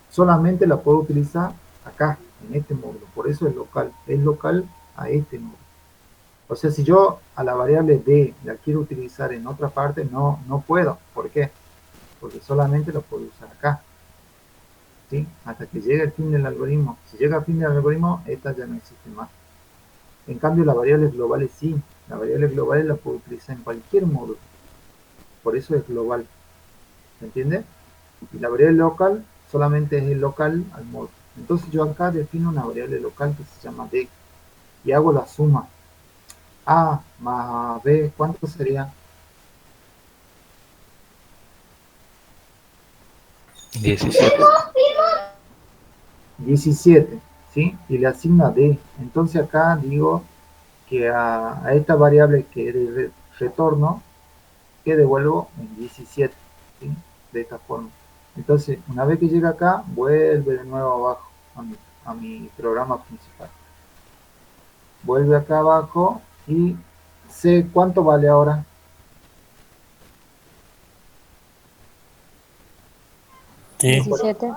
Solamente la puedo utilizar acá, en este módulo. Por eso es local a este módulo. O sea, si yo a la variable D la quiero utilizar en otra parte, no puedo. ¿Por qué? Porque solamente la puedo usar acá. ¿Sí? Hasta que llegue el fin del algoritmo. Si llega al fin del algoritmo, esta ya no existe más. En cambio, las variables globales sí. Las variables globales las puedo utilizar en cualquier módulo. Por eso es global. ¿Se entiende? Y la variable local solamente es el local al módulo. Entonces yo acá defino una variable local que se llama D y hago la suma. A más B, ¿cuánto sería? 17. 17, ¿sí? Y le asigno a D. Entonces acá digo que a esta variable que es de retorno, que devuelvo en 17, ¿sí? De esta forma. Entonces, una vez que llega acá, vuelve de nuevo abajo a mi programa principal. Vuelve acá abajo y sé cuánto vale ahora. Sí. 17.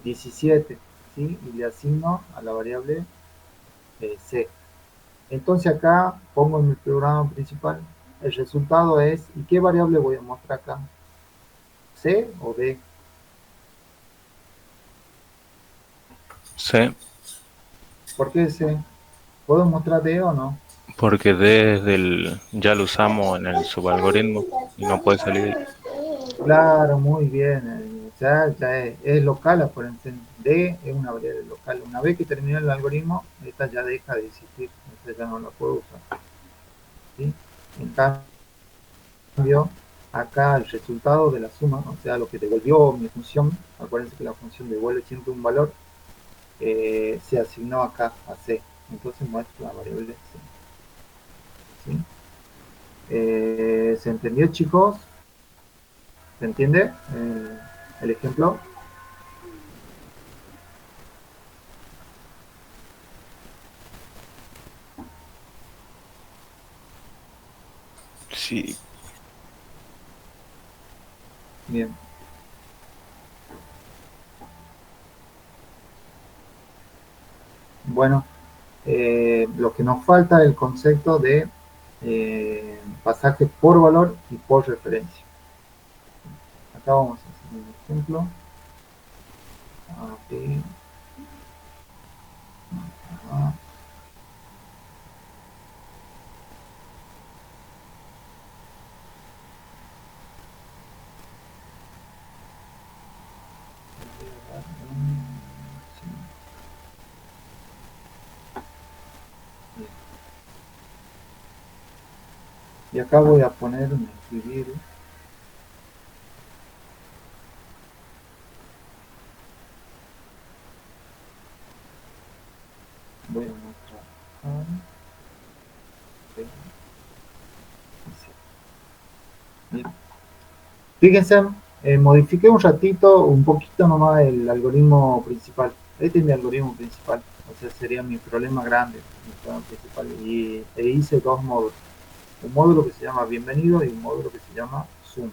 17, ¿sí? Y le asigno a la variable C. Entonces acá pongo en mi programa principal, el resultado es, ¿y qué variable voy a mostrar acá? ¿C o D? Sí, ¿Por qué C? ¿Puedo mostrar D o no? porque desde el ya lo usamos en el subalgoritmo y no puede salir de ahí. Claro, muy bien. Ya es local, acuérdense. D es una variable local. Una vez que termina el algoritmo, esta ya deja de existir. Esta ya no la puedo usar. ¿Sí? En cambio, acá el resultado de la suma, o sea, lo que devolvió mi función, acuérdense que la función devuelve siempre un valor, se asignó acá a C. Entonces muestro la variable C. ¿Sí? ¿Se entendió, chicos? ¿Se entiende el ejemplo? Sí, Bien. Bueno, lo que nos falta es el concepto de pasaje por valor y por referencia. Acá vamos a hacer un ejemplo. Aquí. Acá. Sí. Bien. Y acá voy a poner un escribir voy a mostrar. Ok, bien. Fíjense, modifiqué un ratito, un poquito nomás el algoritmo principal. Este es mi algoritmo principal, o sea, sería mi problema grande, mi problema principal. E hice dos módulos. Un módulo que se llama bienvenido y un módulo que se llama suma.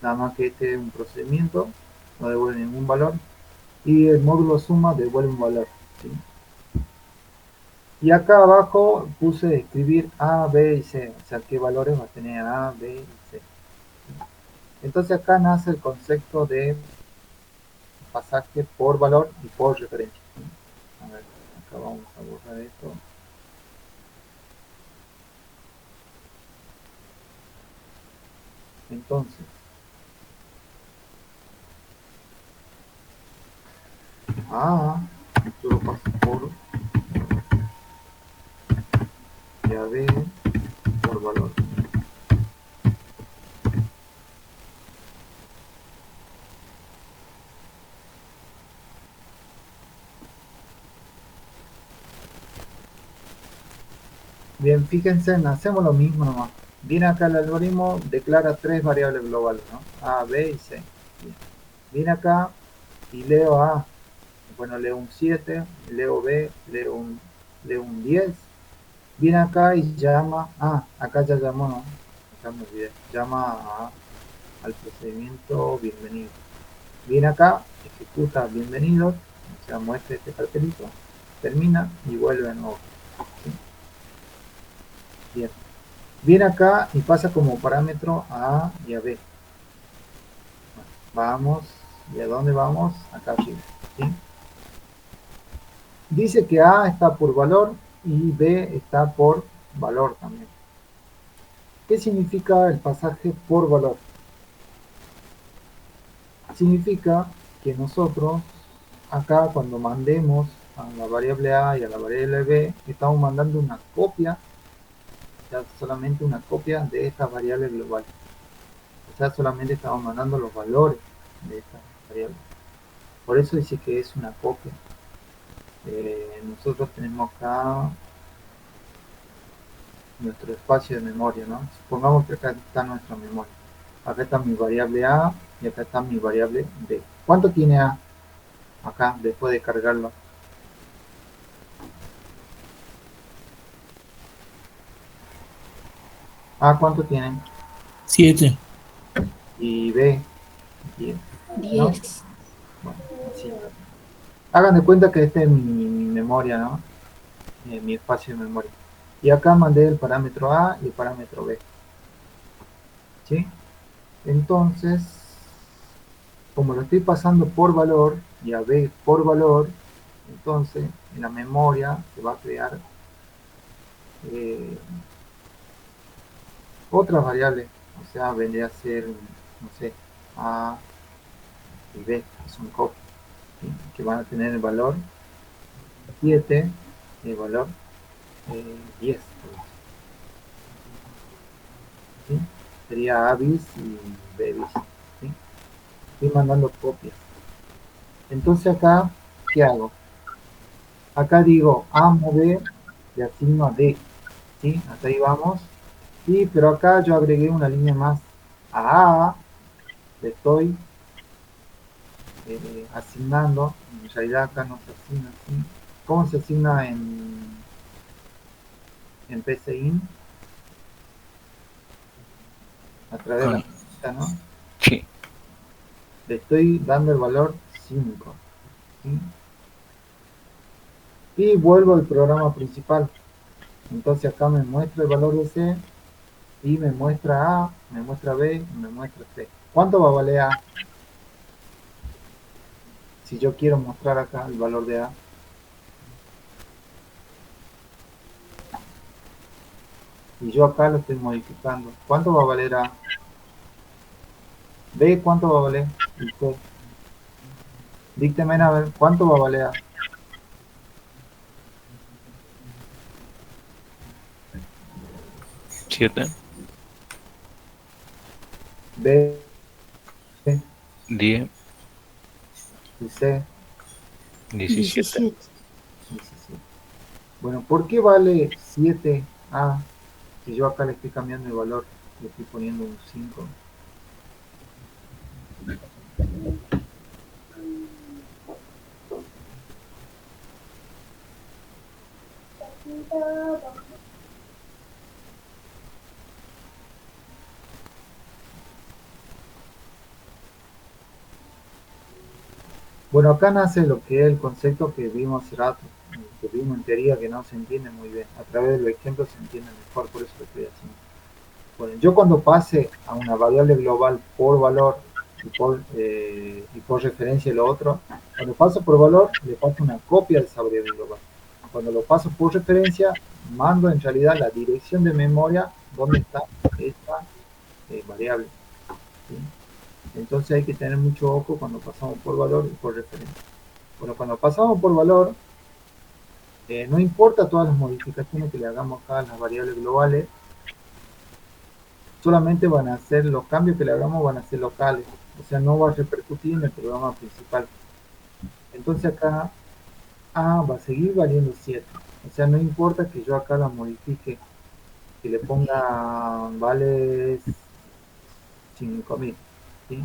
Nada más que este es un procedimiento, no devuelve ningún valor. Y el módulo suma devuelve un valor. ¿Sí? Y acá abajo puse escribir A, B y C, o sea, qué valores va a tener A, B y C. Entonces acá nace el concepto de pasaje por valor y por referencia. A ver, acá vamos a borrar esto. Entonces, A, yo lo paso por y a B por valor. Bien, fíjense, hacemos lo mismo nomás. Viene acá el algoritmo, declara tres variables globales, ¿no? A, B y C. Bien. Viene acá y leo A. Bueno, leo un 7, leo B, leo un 10. Viene acá y llama, acá ya llamó, ¿no? Acá me olvidé. Al procedimiento bienvenido. Viene acá, ejecuta bienvenido, o sea, muestra este cartelito, termina y vuelve de nuevo. ¿Sí? Bien. Viene acá y pasa como parámetro a A y a B. Vamos, ¿y a dónde vamos? Acá arriba. ¿Sí? Dice que A está por valor y B está por valor también. ¿Qué significa el pasaje por valor? Significa que nosotros acá cuando mandemos a la variable A y a la variable B, estamos mandando una copia, ya solamente una copia de estas variables globales. O sea, solamente estamos mandando los valores de estas variables. Por eso dice que es una copia. Nosotros tenemos acá nuestro espacio de memoria, ¿no? Supongamos que acá está nuestra memoria. Acá está mi variable A y acá está mi variable B. ¿Cuánto tiene A acá después de cargarlo? A, ¿cuánto tienen? 7. Y B, 10, ¿no? 10. Bueno, así. Hagan de cuenta que este es mi memoria, ¿no? Mi espacio de memoria. Y acá mandé el parámetro A y el parámetro B. ¿Sí? Entonces, como lo estoy pasando por valor y a B por valor, entonces en la memoria se va a crear eh, otras variables. O sea, vendría a ser, no sé, A y B, que son copias, ¿sí? Que van a tener el valor 7 y el valor 10. ¿Sí? Sería A bis y B bis. ¿Sí? Estoy mandando copias. Entonces acá, ¿qué hago? Acá digo A B y asigno a D. ¿Sí? Hasta ahí vamos. Y pero acá yo agregué una línea más. A le estoy asignando. En realidad acá no se asigna así. ¿Cómo se asigna en PCIN? A través de la lista, ¿no? Sí. Le estoy dando el valor 5. ¿Sí? Y vuelvo al programa principal. Entonces acá me muestra el valor de C y me muestra A, me muestra B y me muestra C. ¿Cuánto va a valer A? Si yo quiero mostrar acá el valor de A. Y yo acá lo estoy modificando. ¿Cuánto va a valer A? B, ¿cuánto va a valer? Y C. Dícteme a ver, ¿cuánto va a valer A? 7, B, 10, y C, 17. 17. 17. Bueno, ¿por qué vale 7A si yo acá le estoy cambiando el valor? Le estoy poniendo un 5. Bueno, acá nace lo que es el concepto que vimos hace rato, que vimos en teoría que no se entiende muy bien. A través de los ejemplos se entiende mejor, por eso lo estoy haciendo. Bueno, yo cuando pase a una variable global por valor y por referencia lo otro, cuando paso por valor, le paso una copia de esa variable global. Cuando lo paso por referencia, mando en realidad la dirección de memoria donde está esta variable. ¿Sí? Entonces hay que tener mucho ojo cuando pasamos por valor y por referencia. Bueno, cuando pasamos por valor, no importa todas las modificaciones que le hagamos acá a las variables globales, solamente van a ser, los cambios que le hagamos van a ser locales, o sea, no va a repercutir en el programa principal. Entonces acá A va a seguir valiendo 7, o sea, no importa que yo acá la modifique, que le ponga vale 5000, ¿sí?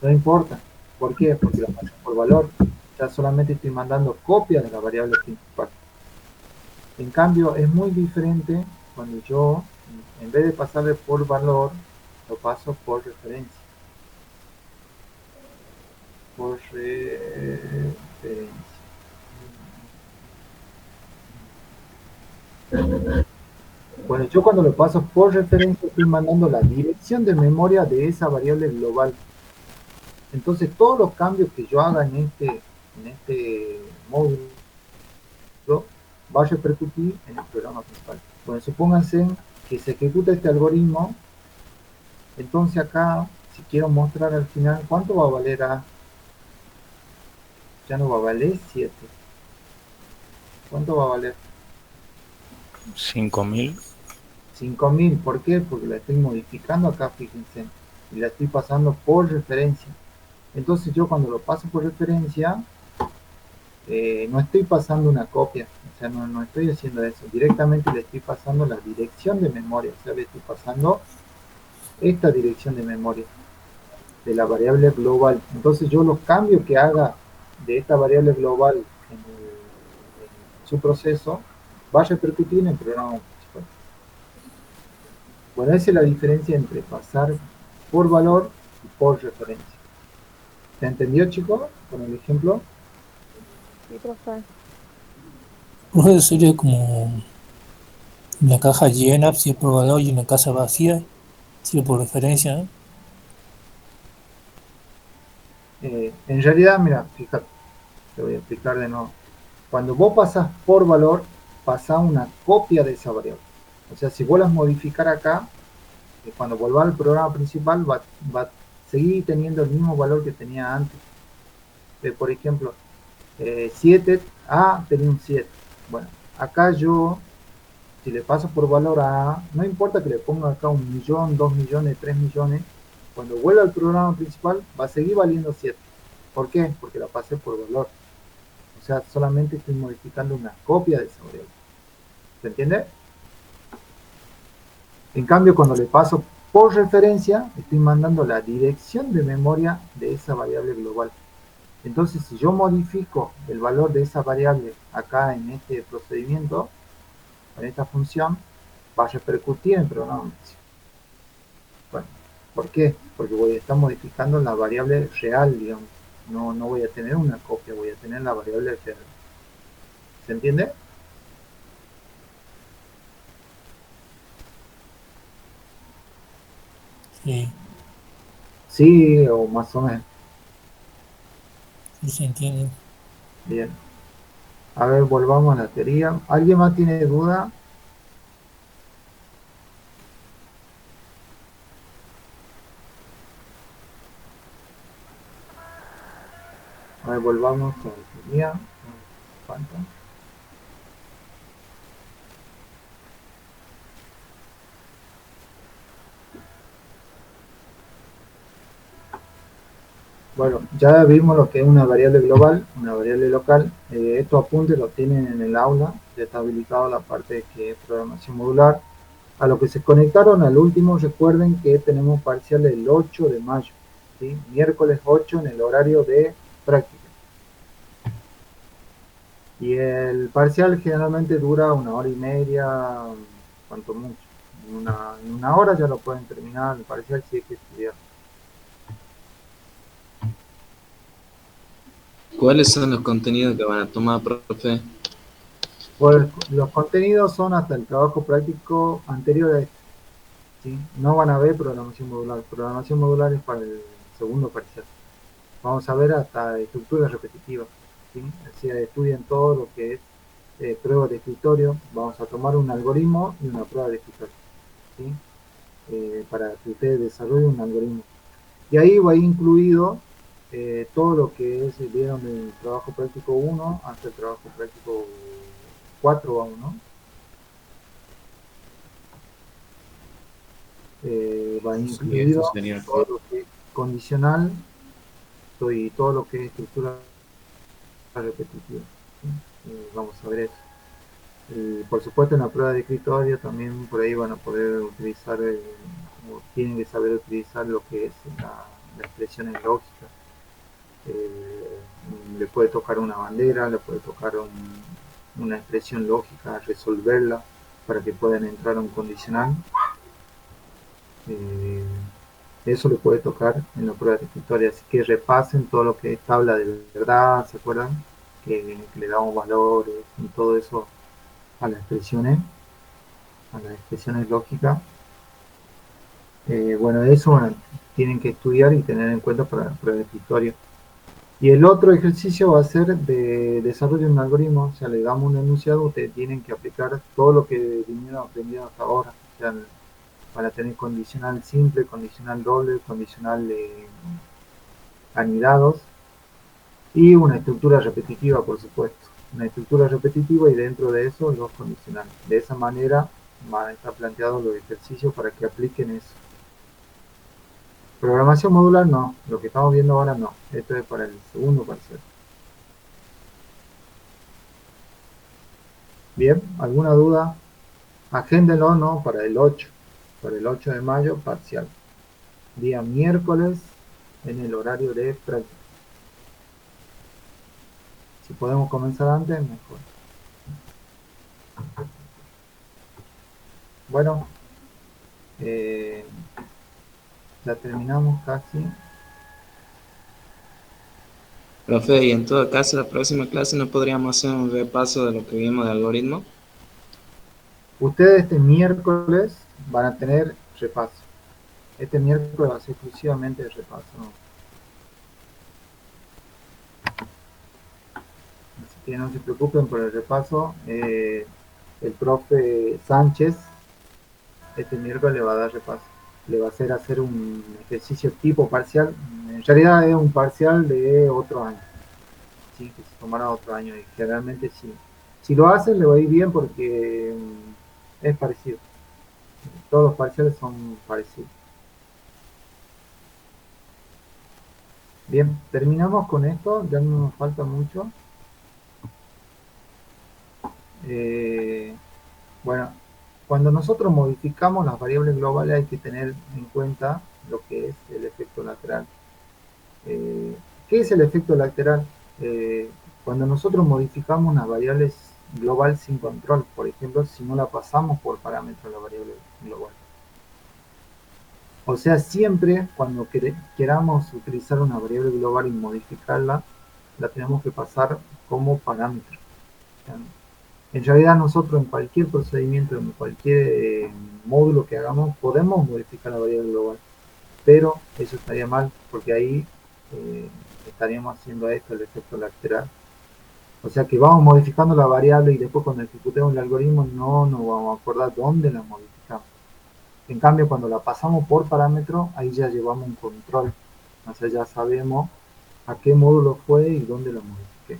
No importa. ¿Por qué? Porque la pasé por valor. Ya solamente estoy mandando copias de la variable principal. En cambio, es muy diferente cuando yo, en vez de pasarle por valor, lo paso por referencia. Por referencia. Bueno, yo cuando lo paso por referencia estoy mandando la dirección de memoria de esa variable global. Entonces, todos los cambios que yo haga en este módulo va a repercutir en el programa principal. Bueno, supónganse que se ejecuta este algoritmo, entonces acá, si quiero mostrar al final cuánto va a valer A, ya no va a valer 7. ¿Cuánto va a valer? 5000. 5000. ¿Por qué? Porque la estoy modificando acá, fíjense, y la estoy pasando por referencia. Entonces yo cuando lo paso por referencia, no estoy pasando una copia, o sea, no estoy haciendo eso, directamente le estoy pasando la dirección de memoria, o sea, le estoy pasando esta dirección de memoria de la variable global. Entonces yo los cambios que haga de esta variable global en su proceso va a repercutir en el programa principal. Bueno, esa es la diferencia entre pasar por valor y por referencia. ¿Se entendió, chicos? Con el ejemplo. Sí, profe. Profe, sería como una caja llena, si es por valor, y una casa vacía, si es por referencia, ¿no? En realidad, mira, fíjate, te voy a explicar de nuevo. Cuando vos pasás por valor, pasás una copia de esa variable. O sea, si vos las modificar acá, cuando vuelva al programa principal va a seguir teniendo el mismo valor que tenía antes. Por ejemplo, 7A tenía un 7. Bueno, acá yo, si le paso por valor a A, no importa que le ponga acá 1.000.000, 2.000.000, 3.000.000, cuando vuelva al programa principal va a seguir valiendo 7. ¿Por qué? Porque la pasé por valor. O sea, solamente estoy modificando una copia de esa variable. ¿Se entiende? En cambio, cuando le paso por referencia, estoy mandando la dirección de memoria de esa variable global. Entonces, si yo modifico el valor de esa variable acá en este procedimiento, en esta función, va a repercutir en el programa. Bueno, ¿por qué? Porque voy a estar modificando la variable real, digamos. No voy a tener una copia, voy a tener la variable real. ¿Se entiende? Sí, Sí, o más o menos. sí se entiende. Bien. A ver, volvamos a la teoría. ¿Alguien más tiene duda? A ver, volvamos a la teoría. ¿Cuánto? Bueno, ya vimos lo que es una variable global, una variable local. Estos apuntes los tienen en el aula, ya está habilitado la parte que es programación modular. A lo que se conectaron al último, recuerden que tenemos parcial el 8 de mayo, ¿sí? Miércoles 8 en el horario de práctica. Y el parcial generalmente dura 1 hora y media, cuanto mucho. En una hora ya lo pueden terminar el parcial si hay que estudiar. ¿Cuáles son los contenidos que van a tomar, profe? Pues los contenidos son hasta el trabajo práctico anterior a este, ¿sí? No van a ver programación modular. Programación modular es para el segundo parcial. Vamos a ver hasta estructuras repetitivas, ¿sí? Así estudian todo lo que es pruebas de escritorio. Vamos a tomar un algoritmo y una prueba de escritorio, ¿sí? Para que ustedes desarrollen un algoritmo. Y ahí va incluido todo lo que es, vieron el trabajo práctico 1 hasta el trabajo práctico 4 aún, ¿no? Va Sí, eso incluido sería. todo lo que es condicional y todo lo que es estructura repetitiva, ¿sí? Vamos a ver eso. Por supuesto, en la prueba de escritorio también por ahí van a poder utilizar, o tienen que saber utilizar lo que es la expresión en lógica. Le puede tocar una bandera, le puede tocar una expresión lógica, resolverla para que puedan entrar a un condicional. Eso le puede tocar en la prueba de escritorio, así que repasen todo lo que es tabla de verdad, ¿se acuerdan? Que le damos valores y todo eso a las expresiones lógicas. Bueno, eso tienen que estudiar y tener en cuenta para la prueba de escritorio. Y el otro ejercicio va a ser de desarrollo de un algoritmo, o sea, le damos un enunciado, ustedes tienen que aplicar todo lo que vinieron aprendiendo hasta ahora, o sea, van a tener condicional simple, condicional doble, condicional anidados y una estructura repetitiva, por supuesto. Una estructura repetitiva y dentro de eso los condicionales. De esa manera van a estar planteados los ejercicios para que apliquen eso. Programación modular no, lo que estamos viendo ahora no, esto es para el segundo parcial. Bien, ¿alguna duda? Agéndenlo, ¿no? Para el 8 de mayo, parcial. Día miércoles en el horario de práctica. Si podemos comenzar antes, mejor. Bueno, ya terminamos casi. Profe, y en todo caso, la próxima clase no podríamos hacer un repaso de lo que vimos de algoritmo. Ustedes este miércoles van a tener repaso. Este miércoles va a ser exclusivamente de repaso, ¿no? Así que no se preocupen por el repaso. El profe Sánchez este miércoles le va a dar repaso. Le va a hacer un ejercicio tipo parcial. En realidad es un parcial de otro año. Sí, que se tomará otro año. Y generalmente sí. Si lo hacen le va a ir bien porque es parecido. Todos los parciales son parecidos. Bien, terminamos con esto. Ya no nos falta mucho. Bueno, cuando nosotros modificamos las variables globales hay que tener en cuenta lo que es el efecto lateral. ¿Qué es el efecto lateral? Cuando nosotros modificamos una variable global sin control, por ejemplo, si no la pasamos por parámetro la variable global. O sea, siempre cuando queramos utilizar una variable global y modificarla, la tenemos que pasar como parámetro. En realidad nosotros en cualquier procedimiento, en cualquier módulo que hagamos, podemos modificar la variable global, pero eso estaría mal porque ahí estaríamos haciendo esto, el efecto lateral. O sea que vamos modificando la variable y después cuando ejecutemos el algoritmo no nos vamos a acordar dónde la modificamos. En cambio, cuando la pasamos por parámetro, ahí ya llevamos un control. O sea, ya sabemos a qué módulo fue y dónde lo modifiqué,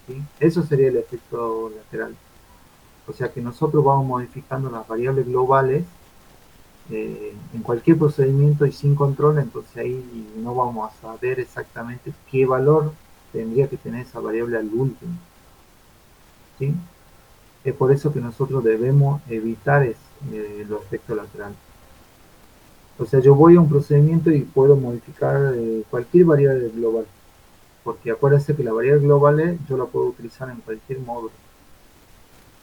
¿sí? Eso sería el efecto lateral. O sea que nosotros vamos modificando las variables globales en cualquier procedimiento y sin control, entonces ahí no vamos a saber exactamente qué valor tendría que tener esa variable al último, ¿sí? Es por eso que nosotros debemos evitar los efectos laterales. O sea, yo voy a un procedimiento y puedo modificar cualquier variable global, porque acuérdense que la variable global yo la puedo utilizar en cualquier módulo,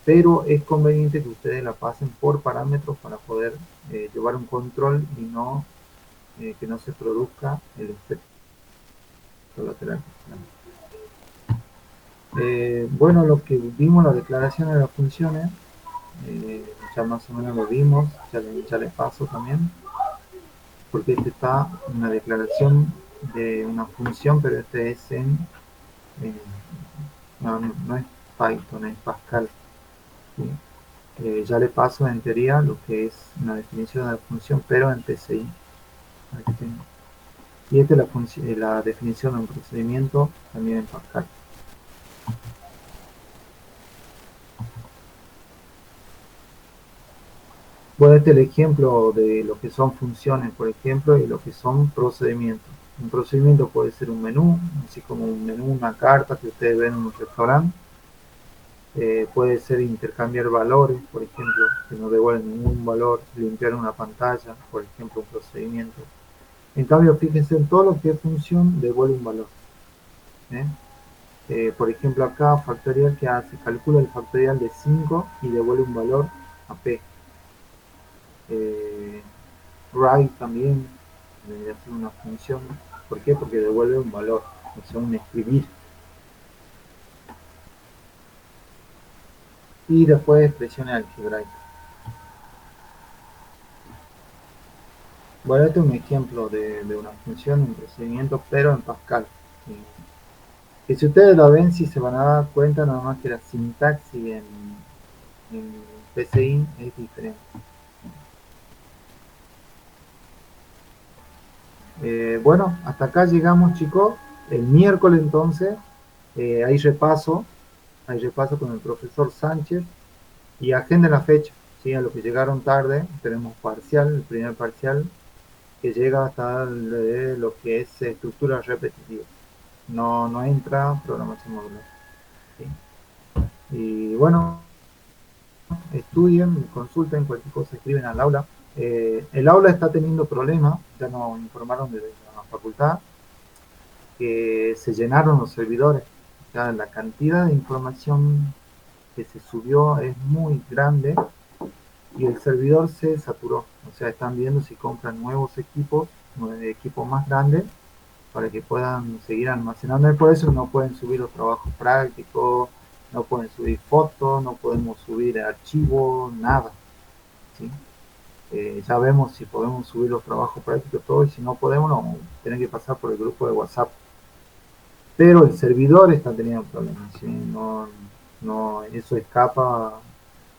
pero es conveniente que ustedes la pasen por parámetros para poder llevar un control y no que no se produzca el efecto lateral. Bueno, lo que vimos, la declaración de las funciones, ya más o menos lo vimos, ya les paso también, porque este está en una declaración de una función, pero este es no es Python, es Pascal, ¿sí? Ya le paso en teoría lo que es una definición de la función, pero en PCI. Aquí tengo. Y esta es la definición de un procedimiento también en Pascal. Bueno, este es el ejemplo de lo que son funciones, por ejemplo, y lo que son procedimientos. Un procedimiento puede ser un menú, así como un menú, una carta que ustedes ven en un restaurante. Puede ser intercambiar valores, por ejemplo, que no devuelven ningún valor, limpiar una pantalla, por ejemplo, un procedimiento. En cambio, fíjense, en todo lo que es función devuelve un valor. Por ejemplo, acá factorial, que hace, calcula el factorial de 5 y devuelve un valor a p. Write también debería ser una función. ¿Por qué? Porque devuelve un valor, o sea, un escribir. Y después expresiones algebraicas. Bueno, este es un ejemplo de una función, un procedimiento, pero en Pascal. Que si ustedes lo ven, si se van a dar cuenta, nada más que la sintaxis en PCI es diferente. Bueno, hasta acá llegamos, chicos. El miércoles entonces hay repaso con el profesor Sánchez y agenda la fecha, ¿sí? A los que llegaron tarde tenemos parcial, el primer parcial que llega hasta lo que es estructura repetitiva, no entra programación modular, ¿sí? Y bueno, estudien, consulten, cualquier cosa escriben al aula. El aula está teniendo problemas, ya nos informaron desde la facultad que se llenaron los servidores. O sea, la cantidad de información que se subió es muy grande y el servidor se saturó. O sea, están viendo si compran nuevos equipos más grandes para que puedan seguir almacenando. Y por eso no pueden subir los trabajos prácticos, no pueden subir fotos, no podemos subir archivos, nada, ¿sí? Ya vemos si podemos subir los trabajos prácticos, todo, y si no podemos, no, tienen que pasar por el grupo de WhatsApp. Pero el servidor está teniendo problemas, ¿sí? No, eso escapa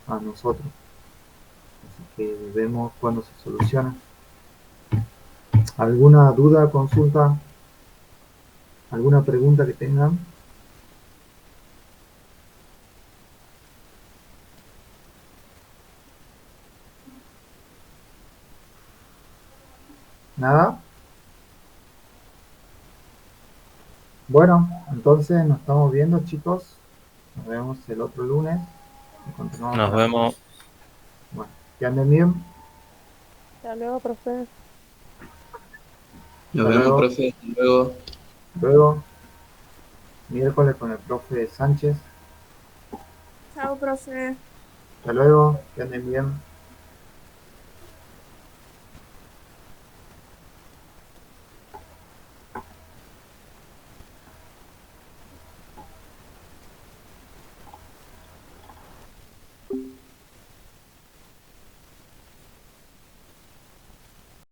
a nosotros. Así que vemos cuándo se soluciona. ¿Alguna duda, consulta? ¿Alguna pregunta que tengan? ¿Nada? Bueno, entonces nos estamos viendo, chicos. Nos vemos el otro lunes. Y continuamos Nos con la vemos. clase. Bueno, que anden bien. Hasta luego, profe. Nos Hasta vemos, luego. profe. Hasta luego. Luego, miércoles con el profe Sánchez. Chao, profe. Hasta luego, que anden bien.